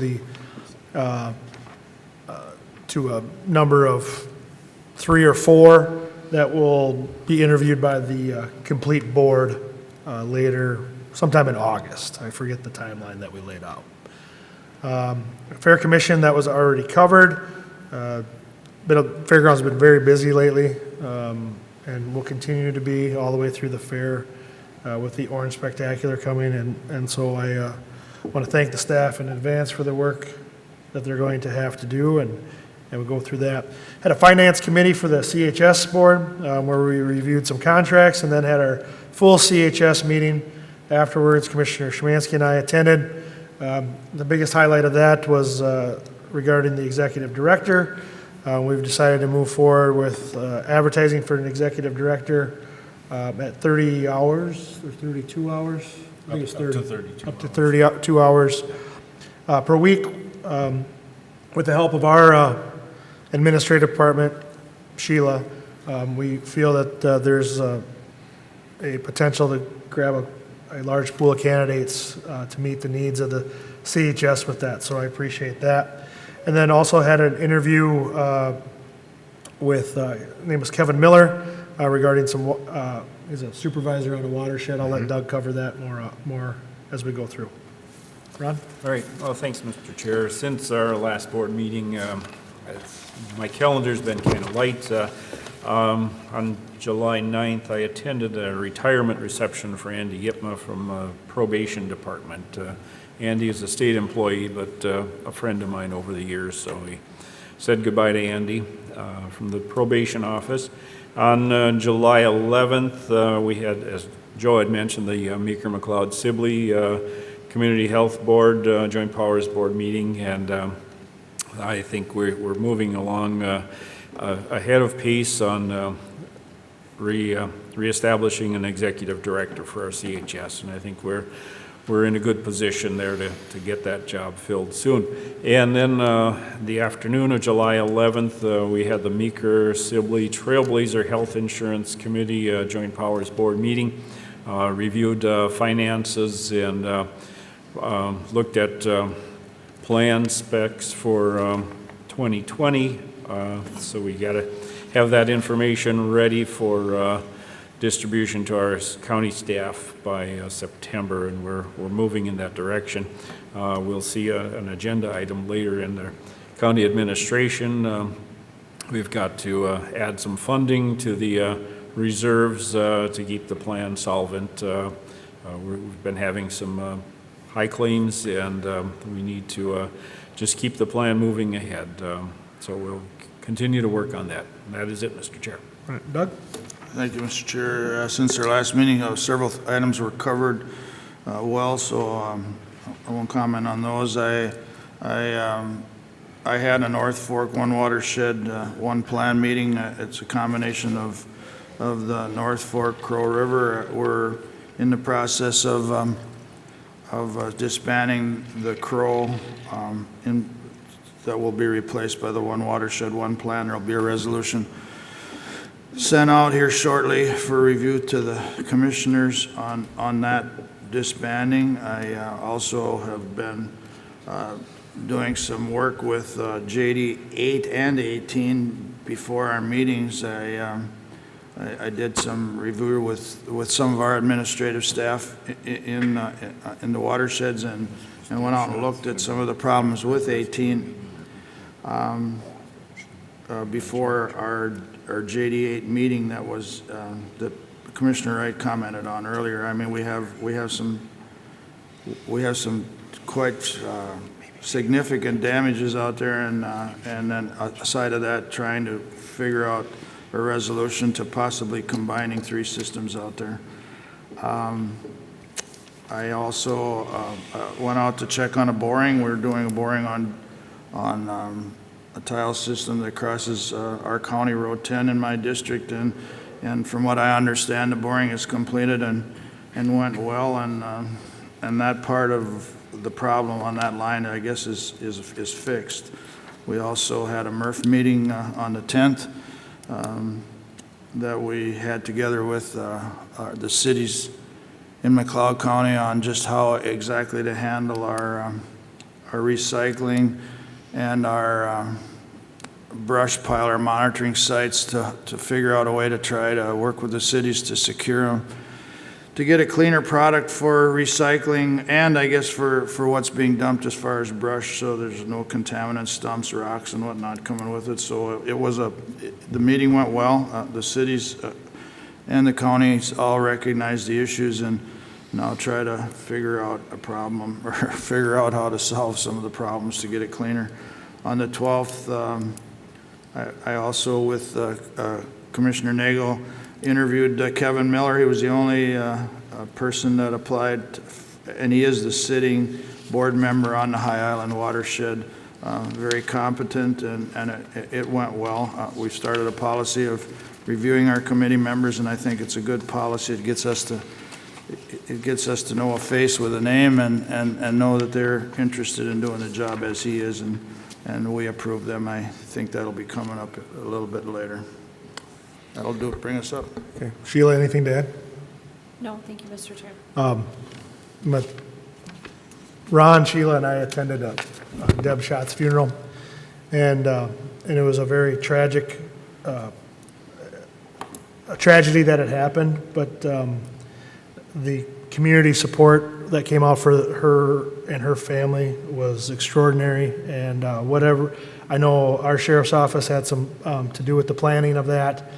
to a number of 3 or 4 that will be interviewed by the complete board later, sometime in August. I forget the timeline that we laid out. Fair Commission, that was already covered. Fairgrounds have been very busy lately, and will continue to be all the way through the fair with the Orange Spectacular coming. And so I want to thank the staff in advance for the work that they're going to have to do, and we'll go through that. Had a finance committee for the CHS board where we reviewed some contracts, and then had our full CHS meeting afterwards. Commissioner Szymanski and I attended. The biggest highlight of that was regarding the executive director. We've decided to move forward with advertising for an executive director at 30 hours or 32 hours. I think it's 30. Up to 32 hours per week. With the help of our administrative department, Sheila, we feel that there's a potential to grab a large pool of candidates to meet the needs of the CHS with that, so I appreciate that. And then also had an interview with, his name was Kevin Miller, regarding some, he's a supervisor on a watershed. I'll let Doug cover that more as we go through. Ron? All right, well, thanks, Mr. Chair. Since our last board meeting, my calendar's been kind of light. On July 9th, I attended a retirement reception for Andy Yipma from probation department. Andy is a state employee, but a friend of mine over the years, so we said goodbye to Andy from the probation office. On July 11th, we had, as Joe had mentioned, the Meeker McLeod Sibley Community Health Board Joint Powers Board meeting, and I think we're moving along ahead of pace on reestablishing an executive director for our CHS, and I think we're in a good position there to get that job filled soon. And then the afternoon of July 11th, we had the Meeker Sibley Trailblazer Health Insurance Committee Joint Powers Board meeting, reviewed finances, and looked at plan specs for 2020. So we got to have that information ready for distribution to our county staff by September, and we're moving in that direction. We'll see an agenda item later in the county administration. We've got to add some funding to the reserves to keep the plan solvent. We've been having some high claims, and we need to just keep the plan moving ahead. So we'll continue to work on that. And that is it, Mr. Chair. All right, Doug? Thank you, Mr. Chair. Since our last meeting, several items were covered well, so I won't comment on those. I had a North Fork One Watershed One Plan meeting. It's a combination of the North Fork Crow River. We're in the process of disbanding the Crow that will be replaced by the One Watershed One Plan. There'll be a resolution sent out here shortly for review to the commissioners on that disbanding. I also have been doing some work with JD 8 and 18 before our meetings. I did some review with some of our administrative staff in the watersheds, and went out and looked at some of the problems with 18. before our JD8 meeting that was, that Commissioner Wright commented on earlier. I mean, we have some quite significant damages out there, and then aside of that, trying to figure out a resolution to possibly combining 3 systems out there. I also went out to check on a boring. We're doing a boring on a tile system that crosses our County Road 10 in my district, and from what I understand, the boring is completed and went well, and that part of the problem on that line, I guess, is fixed. We also had a MRF meeting on the 10th that we had together with the cities in McLeod County on just how exactly to handle our recycling and our brush pile, our monitoring sites, to figure out a way to try to work with the cities to secure them, to get a cleaner product for recycling and I guess for what's being dumped as far as brush, so there's no contaminants, stumps, rocks, and whatnot coming with it. So the meeting went well. The cities and the counties all recognized the issues and now try to figure out a problem or figure out how to solve some of the problems to get it cleaner. On the 12th, I also, with Commissioner Nagel, interviewed Kevin Miller. He was the only person that applied, and he is the sitting board member on the High Island watershed. Very competent, and it went well. We've started a policy of reviewing our committee members, and I think it's a good policy. It gets us to know a face with a name and know that they're interested in doing the job as he is, and we approve them. I think that'll be coming up a little bit later. That'll do it. Bring us up. Okay. Sheila, anything to add? No, thank you, Mr. Chair. Ron, Sheila, and I attended Deb Schott's funeral, and it was a very tragic a tragedy that had happened, but the community support that came out for her and her family was extraordinary, and whatever, I know our sheriff's office had some to do with the planning of that,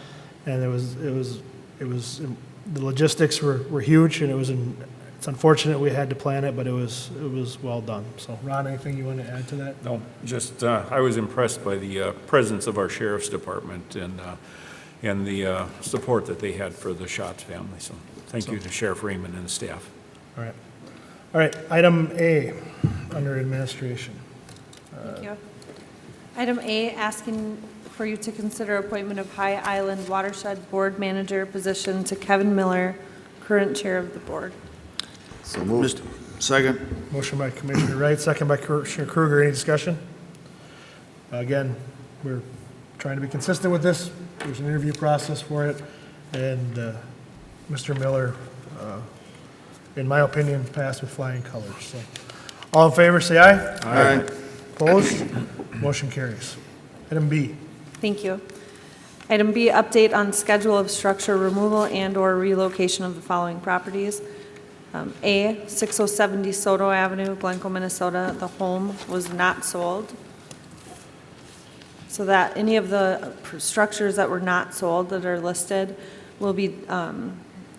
and it was the logistics were huge, and it's unfortunate we had to plan it, but it was well done. So Ron, anything you want to add to that? No, just I was impressed by the presence of our sheriff's department and the support that they had for the Schatz family. So thank you to Sheriff Raymond and the staff. All right. Item A under administration. Thank you. Item A, asking for you to consider appointment of High Island Watershed Board Manager position to Kevin Miller, current chair of the board. So moved. Second. Motion by Commissioner Wright, second by Commissioner Kruger. Any discussion? Again, we're trying to be consistent with this. There's an interview process for it, and Mr. Miller, in my opinion, passed with flying colors. So, all in favor, say aye. Aye. Opposed? Motion carries. Item B. Thank you. Item B, update on schedule of structure removal and/or relocation of the following properties. A, 607 DeSoto Avenue, Glencoe, Minnesota. The home was not sold. So that any of the structures that were not sold that are listed will be,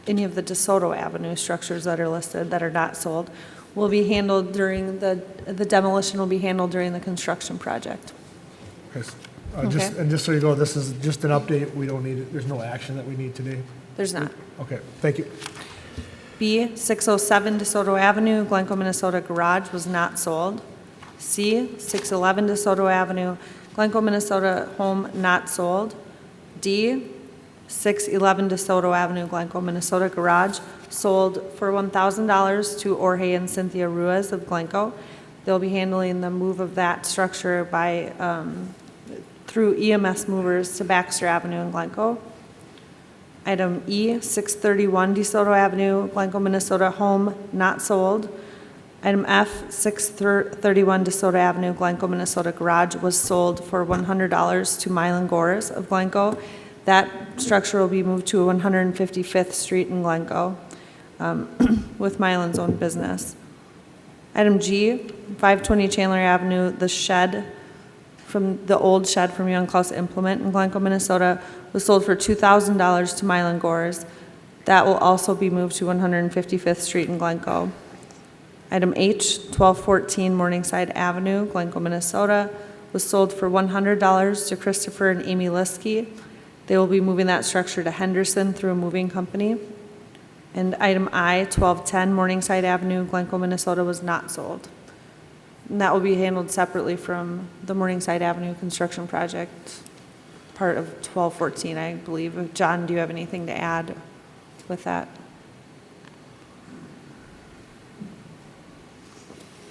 any of the DeSoto Avenue structures that are listed that are not sold will be handled during the demolition will be handled during the construction project. Okay. Okay. Just so you know, this is just an update. We don't need it. There's no action that we need today. There's not. Okay, thank you. B, 607 DeSoto Avenue, Glencoe, Minnesota garage was not sold. C, 611 DeSoto Avenue, Glencoe, Minnesota home not sold. D, 611 DeSoto Avenue, Glencoe, Minnesota garage sold for $1,000 to Jorge and Cynthia Ruiz of Glencoe. They'll be handling the move of that structure by through EMS movers to Baxter Avenue in Glencoe. Item E, 631 DeSoto Avenue, Glencoe, Minnesota home not sold. Item F, 631 DeSoto Avenue, Glencoe, Minnesota garage was sold for $100 to Mylan Gores of Glencoe. That structure will be moved to 155th Street in Glencoe with Mylan's own business. Item G, 520 Chandler Avenue, the shed from the old shed from Young Klaus Implement in Glencoe, Minnesota, was sold for $2,000 to Mylan Gores. That will also be moved to 155th Street in Glencoe. Item H, 1214 Morningside Avenue, Glencoe, Minnesota, was sold for $100 to Christopher and Amy Liskey. They will be moving that structure to Henderson through a moving company. And item I, 1210 Morningside Avenue, Glencoe, Minnesota, was not sold. And that will be handled separately from the Morningside Avenue construction project, part of 1214, I believe. John, do you have anything to add with that?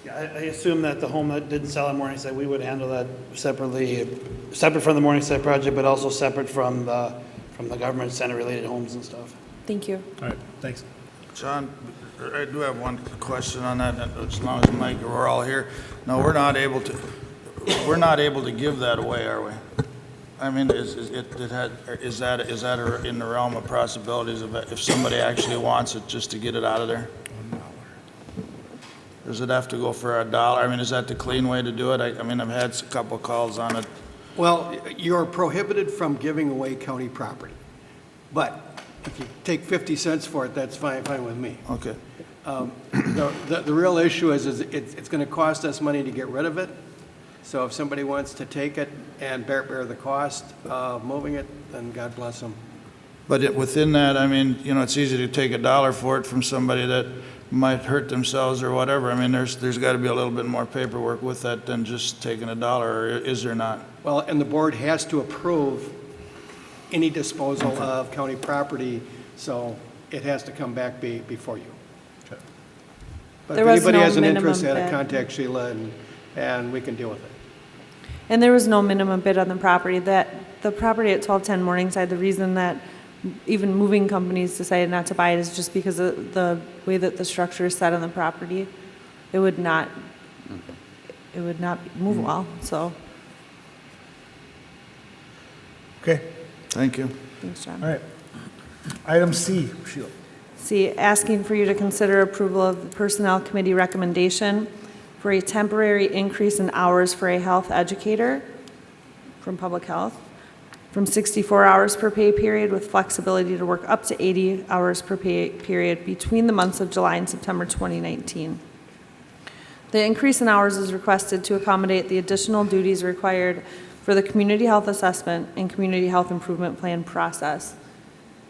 Yeah, I assume that the home that didn't sell on Morningside, we would handle that separately, separate from the Morningside project, but also separate from the government center-related homes and stuff. Thank you. All right, thanks. John, I do have one question on that, as long as Mike, we're all here. No, we're not able to give that away, are we? I mean, is that in the realm of possibilities of if somebody actually wants it, just to get it out of there? Does it have to go for $1? I mean, is that the clean way to do it? I mean, I've had a couple calls on it. Well, you're prohibited from giving away county property, but if you take 50 cents for it, that's fine with me. Okay. The real issue is it's going to cost us money to get rid of it. So if somebody wants to take it and bear the cost of moving it, then God bless them. But within that, I mean, you know, it's easy to take $1 for it from somebody that might hurt themselves or whatever. I mean, there's got to be a little bit more paperwork with that than just taking $1, or is there not? Well, and the board has to approve any disposal of county property, so it has to come back before you. But There if was anybody no has an interest, minimum bid. contact Sheila and we can deal with it. And there was no minimum bid on the property. The property at 1210 Morningside, the reason that even moving companies decided not to buy it is just because of the way that the structure is set on the property. It would not move well, so. Okay, Thank you. Thanks, John. all right. Item C, Sheila. C, asking for you to consider approval of the Personnel Committee recommendation for a temporary increase in hours for a health educator from Public Health, from 64 hours per pay period with flexibility to work up to 80 hours per pay period between the months of July and September 2019. The increase in hours is requested to accommodate the additional duties required for the community health assessment and community health improvement plan process.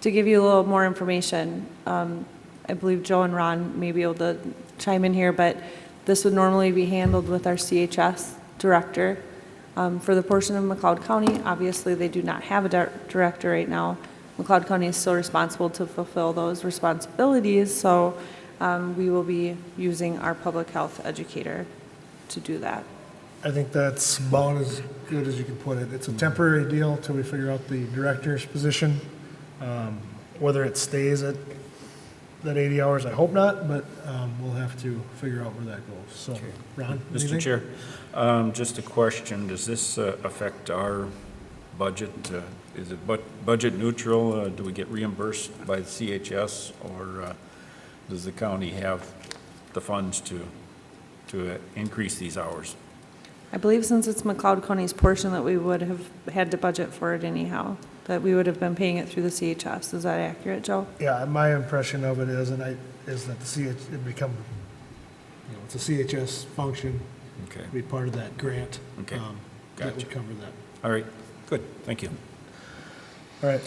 To give you a little more information, I believe Joe and Ron may be able to chime in here, but this would normally be handled with our CHS director. For the portion of McLeod County, obviously they do not have a director right now. McLeod County is still responsible to fulfill those responsibilities, so we will be using our public health educator to do that. I think that's about as good as you can put it. It's a temporary deal till we figure out the director's position. Whether it stays at that 80 hours, I hope not, but we'll have to figure out where that goes. So, Ron, anything? Mr. Chair, just a question. Does this affect our budget? Is it budget neutral? Do we get reimbursed by the CHS, or does the county have the funds to increase these hours? I believe since it's McLeod County's portion that we would have had to budget for it anyhow, that we would have been paying it through the CHS. Is that accurate, Joe? Yeah, my impression of it is, is that it become, it's a CHS function. Okay. Be part of that grant. Okay. That Gotcha. would cover that. All right, good, thank you. All right.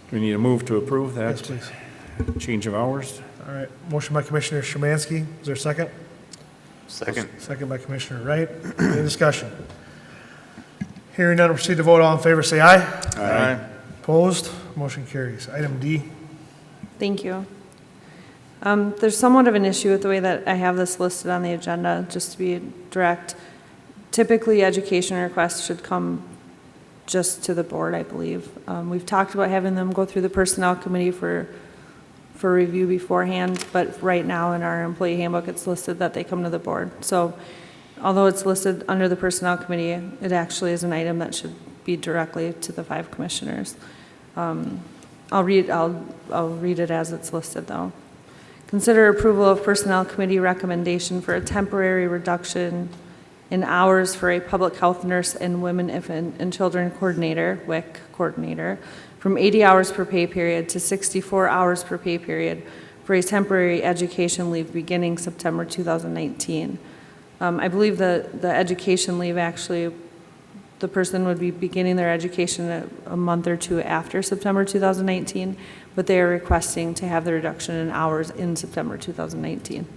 Do we need a move to approve that? Yes, please. Change of hours? All right. Motion by Commissioner Szymanski. Is there a second? Second. Second by Commissioner Wright. Any discussion? Hearing none, proceed to vote. All in favor, say aye. Aye. Opposed? Motion carries. Item D. Thank you. There's somewhat of an issue with the way that I have this listed on the agenda, just to be direct. Typically, education requests should come just to the board, I believe. We've talked about having them go through the Personnel Committee for review beforehand, but right now in our employee handbook, it's listed that they come to the board. So although it's listed under the Personnel Committee, it actually is an item that should be directly to the 5 commissioners. I'll read it as it's listed, though. Consider approval of Personnel Committee recommendation for a temporary reduction in hours for a public health nurse and women, infant, and children coordinator, WIC coordinator, from 80 hours per pay period to 64 hours per pay period for a temporary education leave beginning September 2019. I believe the education leave, actually, the person would be beginning their education a month or two after September 2019, but they are requesting to have the reduction in hours in September 2019.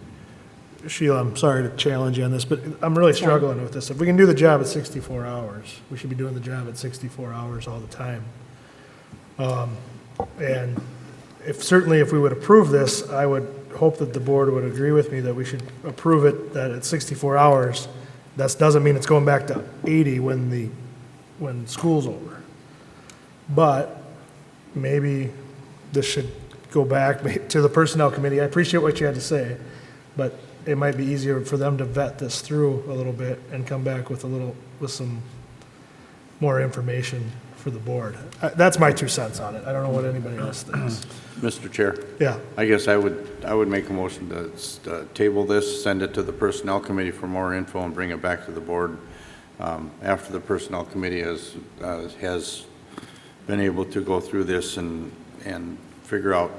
Sheila, I'm sorry to challenge you on this, but I'm really struggling with this. If we can do the job at 64 hours, we should be doing the job at 64 hours all the time. And certainly if we would approve this, I would hope that the board would agree with me that we should approve it that at 64 hours. That doesn't mean it's going back to 80 when school's over. But maybe this should go back to the Personnel Committee. I appreciate what you had to say, but it might be easier for them to vet this through a little bit and come back with some more information for the board. That's my 2 cents on it. I don't know what anybody else thinks. Mr. Chair? Yeah. I guess I would make a motion to table this, send it to the Personnel Committee for more info, and bring it back to the board after the Personnel Committee has been able to go through this and figure out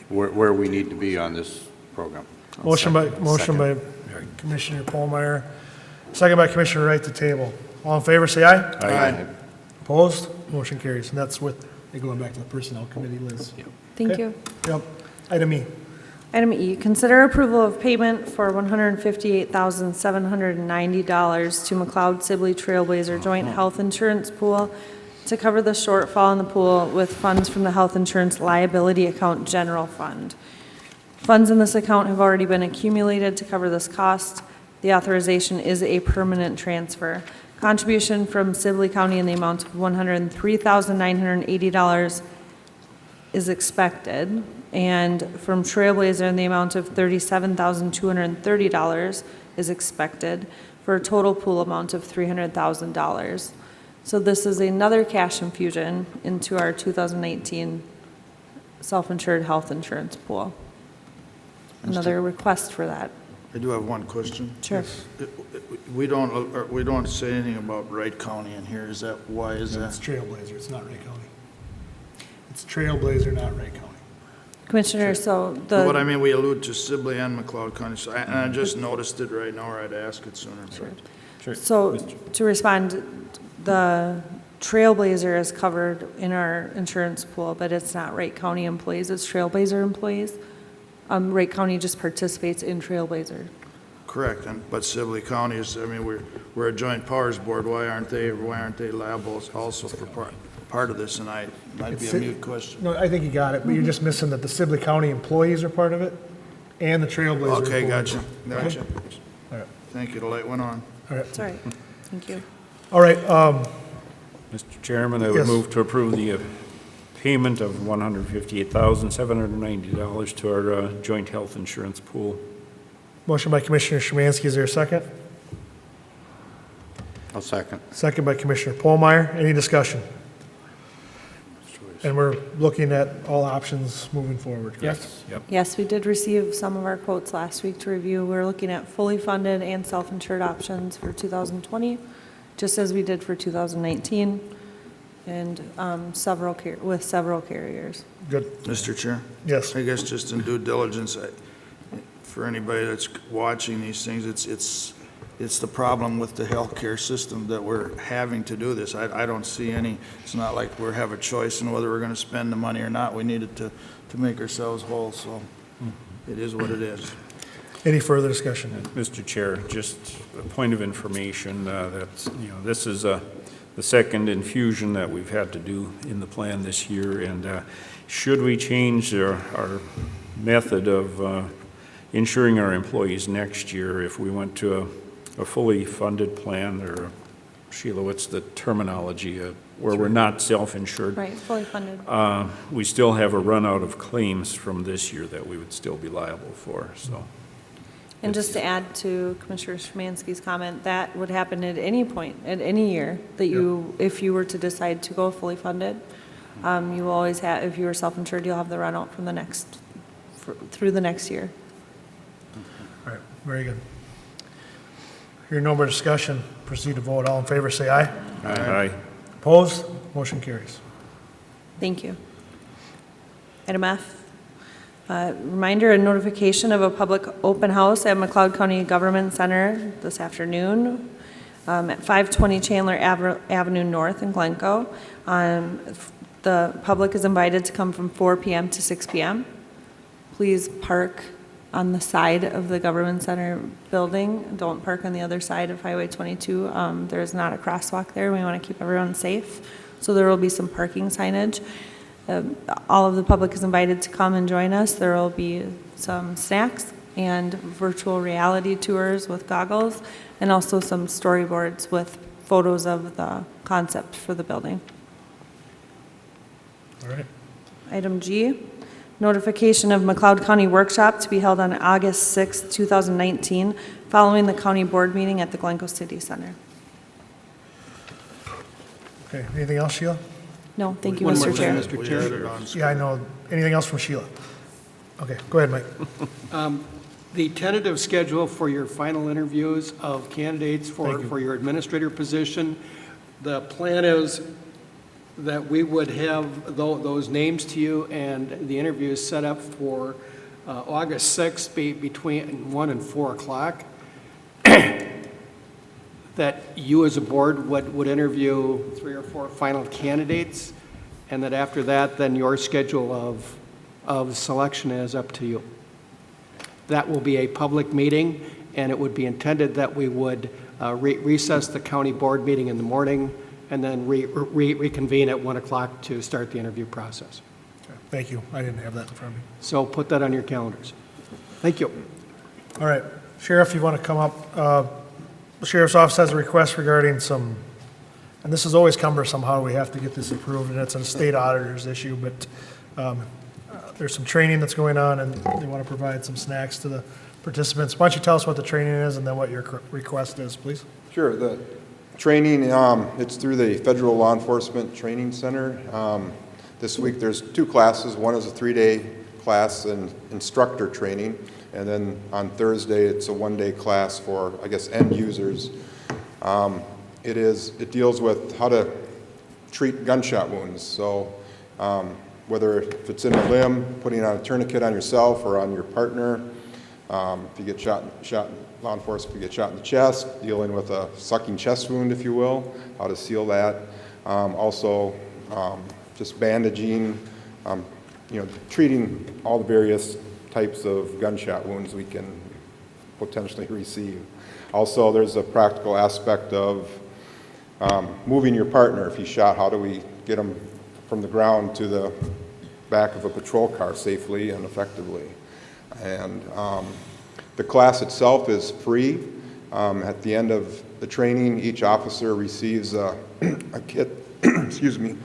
where we need to be on this program. Motion by Commissioner Polmeyer, second by Commissioner Wright to table. All in favor, say aye. Aye. Opposed? Motion carries. And that's with, going back to the Personnel Committee, Liz. Thank Okay. you. Yep. Item E. Item E, consider approval of payment for $158,790 to McLeod Sibley Trailblazer Joint Health Insurance Pool to cover the shortfall in the pool with funds from the Health Insurance Liability Account General Fund. Funds in this account have already been accumulated to cover this cost. The authorization is a permanent transfer. Contribution from Sibley County in the amount of $103,980 is expected, and from Trailblazer in the amount of $37,230 is expected, for a total pool amount of $300,000. So this is another cash infusion into our 2019 self-insured health insurance pool. Another request for that. I do have one question. Sure. We don't say anything about Wright County in here. Why is that? It's Trailblazer, it's not Wright County. It's Trailblazer, not Wright County. Commissioner, so But I mean, we allude to Sibley and McLeod County, so I just noticed it right now, or I'd ask it sooner. So to respond, the Trailblazer is covered in our insurance pool, but it's not Wright County employees, it's Trailblazer employees. Wright County just participates in Trailblazer. Correct, but Sibley County is, I mean, we're a joint powers board. Why aren't they liable also for part of this? And might be a mute question. No, I think you got it, but you're just missing that the Sibley County employees are part of it and the Trailblazer. Okay, employees. gotcha. All right. Thank you, the light went on. All right. That's all right. Thank you. All right, Mr. Chairman, I would Yes. move to approve the payment of $158,790 to our joint health insurance pool. motion by Commissioner Szymanski, is there a second? I'll second. Second by Commissioner Polmeyer, any discussion? And we're looking at all options moving forward, correct? Yes. Yep. Yes, we did receive some of our quotes last week to review. We're looking at fully funded and self-insured options for 2020, just as we did for 2019, and with several carriers. Good, Mr. Chair? yes. I guess just in due diligence, for anybody that's watching these things, it's the problem with the healthcare system that we're having to do this. I don't see it's not like we have a choice in whether we're going to spend the money or not. We needed to make ourselves whole, so it is what it is. Any further discussion? Mr. Chair, just a point of information, this is the second infusion that we've had to do in the plan this year, and should we change our method of insuring our employees next year, if we went to a fully funded plan, or Sheila, what's the terminology, where we're not self-insured? Right, fully funded. We still have a run out of claims from this year that we would still be liable for, so. And just to add to Commissioner Szymanski's comment, that would happen at any point, at any year, that if you were to decide to go fully funded, you will always have, if you were self-insured, you'll have the run out from through the next year. All right, very good. Hearing no more discussion, proceed to vote. All in favor, say aye. Aye. Opposed? Motion carries. Thank you. Item F, reminder and notification of a public open house at McLeod County Government Center this afternoon at 520 Chandler Avenue North in Glencoe. The public is invited to come from 4 p.m. to 6 p.m. Please park on the side of the Government Center building. Don't park on the other side of Highway 22. There's not a crosswalk there. We want to keep everyone safe. So there will be some parking signage. All of the public is invited to come and join us. There will be some snacks and virtual reality tours with goggles, and also some storyboards with photos of the concept for the building. All right. Item G, notification of McLeod County Workshop to be held on August 6, 2019, following the county board meeting at the Glencoe City Center. Okay, anything else, Sheila? No, thank you, One more Mr. Chair. thing, Mr. Chair. Yeah, I know. Anything else from Sheila? Okay, go ahead, Mike. The tentative schedule for your final interviews of candidates Thank you. for your administrator position, the plan is that we would have those names to you and the interviews set up for August 6th between 1 and 4 o'clock. That you as a board would interview 3 or 4 final candidates, and that after that, then your schedule of selection is up to you. That will be a public meeting, and it would be intended that we would recess the county board meeting in the morning and then reconvene at 1 o'clock to start the interview process. Okay, thank you. I didn't have that in front of me. So put that on your calendars. Thank you. All right. Sheriff, you want to come up? The Sheriff's Office has a request regarding some, and this is always cumbersome how we have to get this approved, and it's a state auditor's issue, but there's some training that's going on, and they want to provide some snacks to the participants. Why don't you tell us what the training is and then what your request is, please? Sure. The training, it's through the Federal Law Enforcement Training Center. This week there's 2 classes. One is a 3-day class in instructor training, and then on Thursday it's a 1-day class for, I guess, end users. It deals with how to treat gunshot wounds. So whether if it's in a limb, putting on a tourniquet on yourself or on your partner, if you get shot, law enforcement, if you get shot in the chest, dealing with a sucking chest wound, if you will, how to seal that. Also, just bandaging, treating all the various types of gunshot wounds we can potentially receive. Also, there's a practical aspect of moving your partner. If he's shot, how do we get him from the ground to the back of a patrol car safely and effectively? And the class itself is free. At the end of the training, each officer receives a kit, excuse me,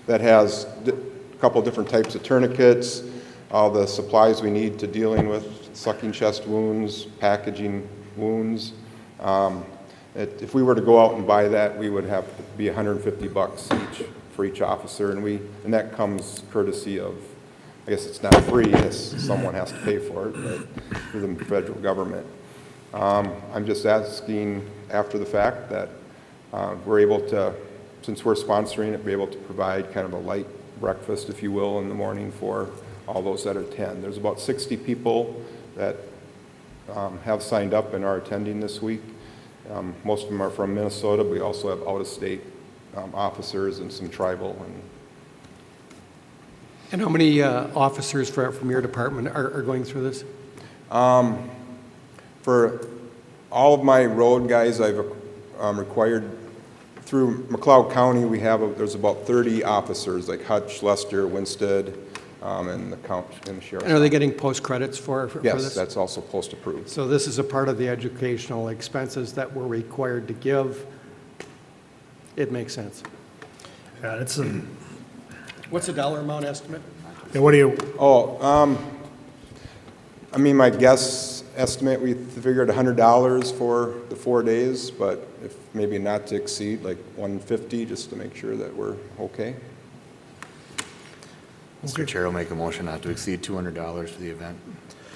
that has a couple different types of tourniquets, all the supplies we need to dealing with sucking chest wounds, packaging wounds. If we were to go out and buy that, we would have to be $150 each for each officer, and that comes courtesy of, I guess it's not free, someone has to pay for it, but through the federal government. I'm just asking after the fact that we're able to, since we're sponsoring it, we're able to provide kind of a light breakfast, if you will, in the morning for all those that attend. There's about 60 people that have signed up and are attending this week. Most of them are from Minnesota. We also have out-of-state officers and some tribal. And how many officers from your department are going through this? For all of my road guys, I've required through McLeod County. There's about 30 officers like Hutch, Lester, Winstead, and the sheriff's. And are they getting post credits for this? Yes, that's also post approved. So this is a part of the educational expenses that we're required to give. It makes sense. Yeah, it's a. What's the dollar amount estimate? Yeah, what do you? I mean, my guess estimate, we figured $100 for the 4 days, but if maybe not to exceed like $150, just to make sure that we're okay. Mr. Chair will make a motion not to exceed $200 for the event.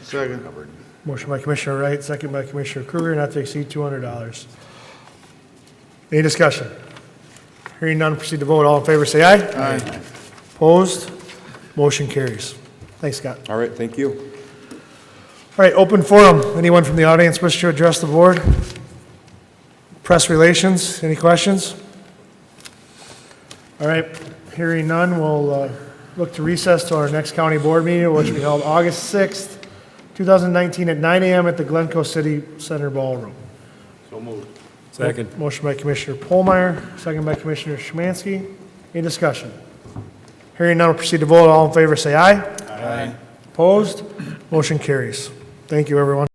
Second. Covered. Motion by Commissioner Wright, second by Commissioner Kruger, not to exceed $200. Any discussion? Hearing none, proceed to vote. All in favor, say aye. Aye. Opposed? Motion carries. Thanks, Scott. All right, thank you. All right, open forum. Anyone from the audience wish to address the board? Press relations, any questions? All right, hearing none, we'll look to recess to our next county board meeting, which will be held August 6th, 2019 at 9 a.m. at the Glencoe City Center Ballroom. So moved. Second. Motion by Commissioner Polmeyer, second by Commissioner Szymanski. Any discussion? Hearing none, we'll proceed to vote. All in favor, say aye. Aye. Opposed? Motion carries. Thank you, everyone.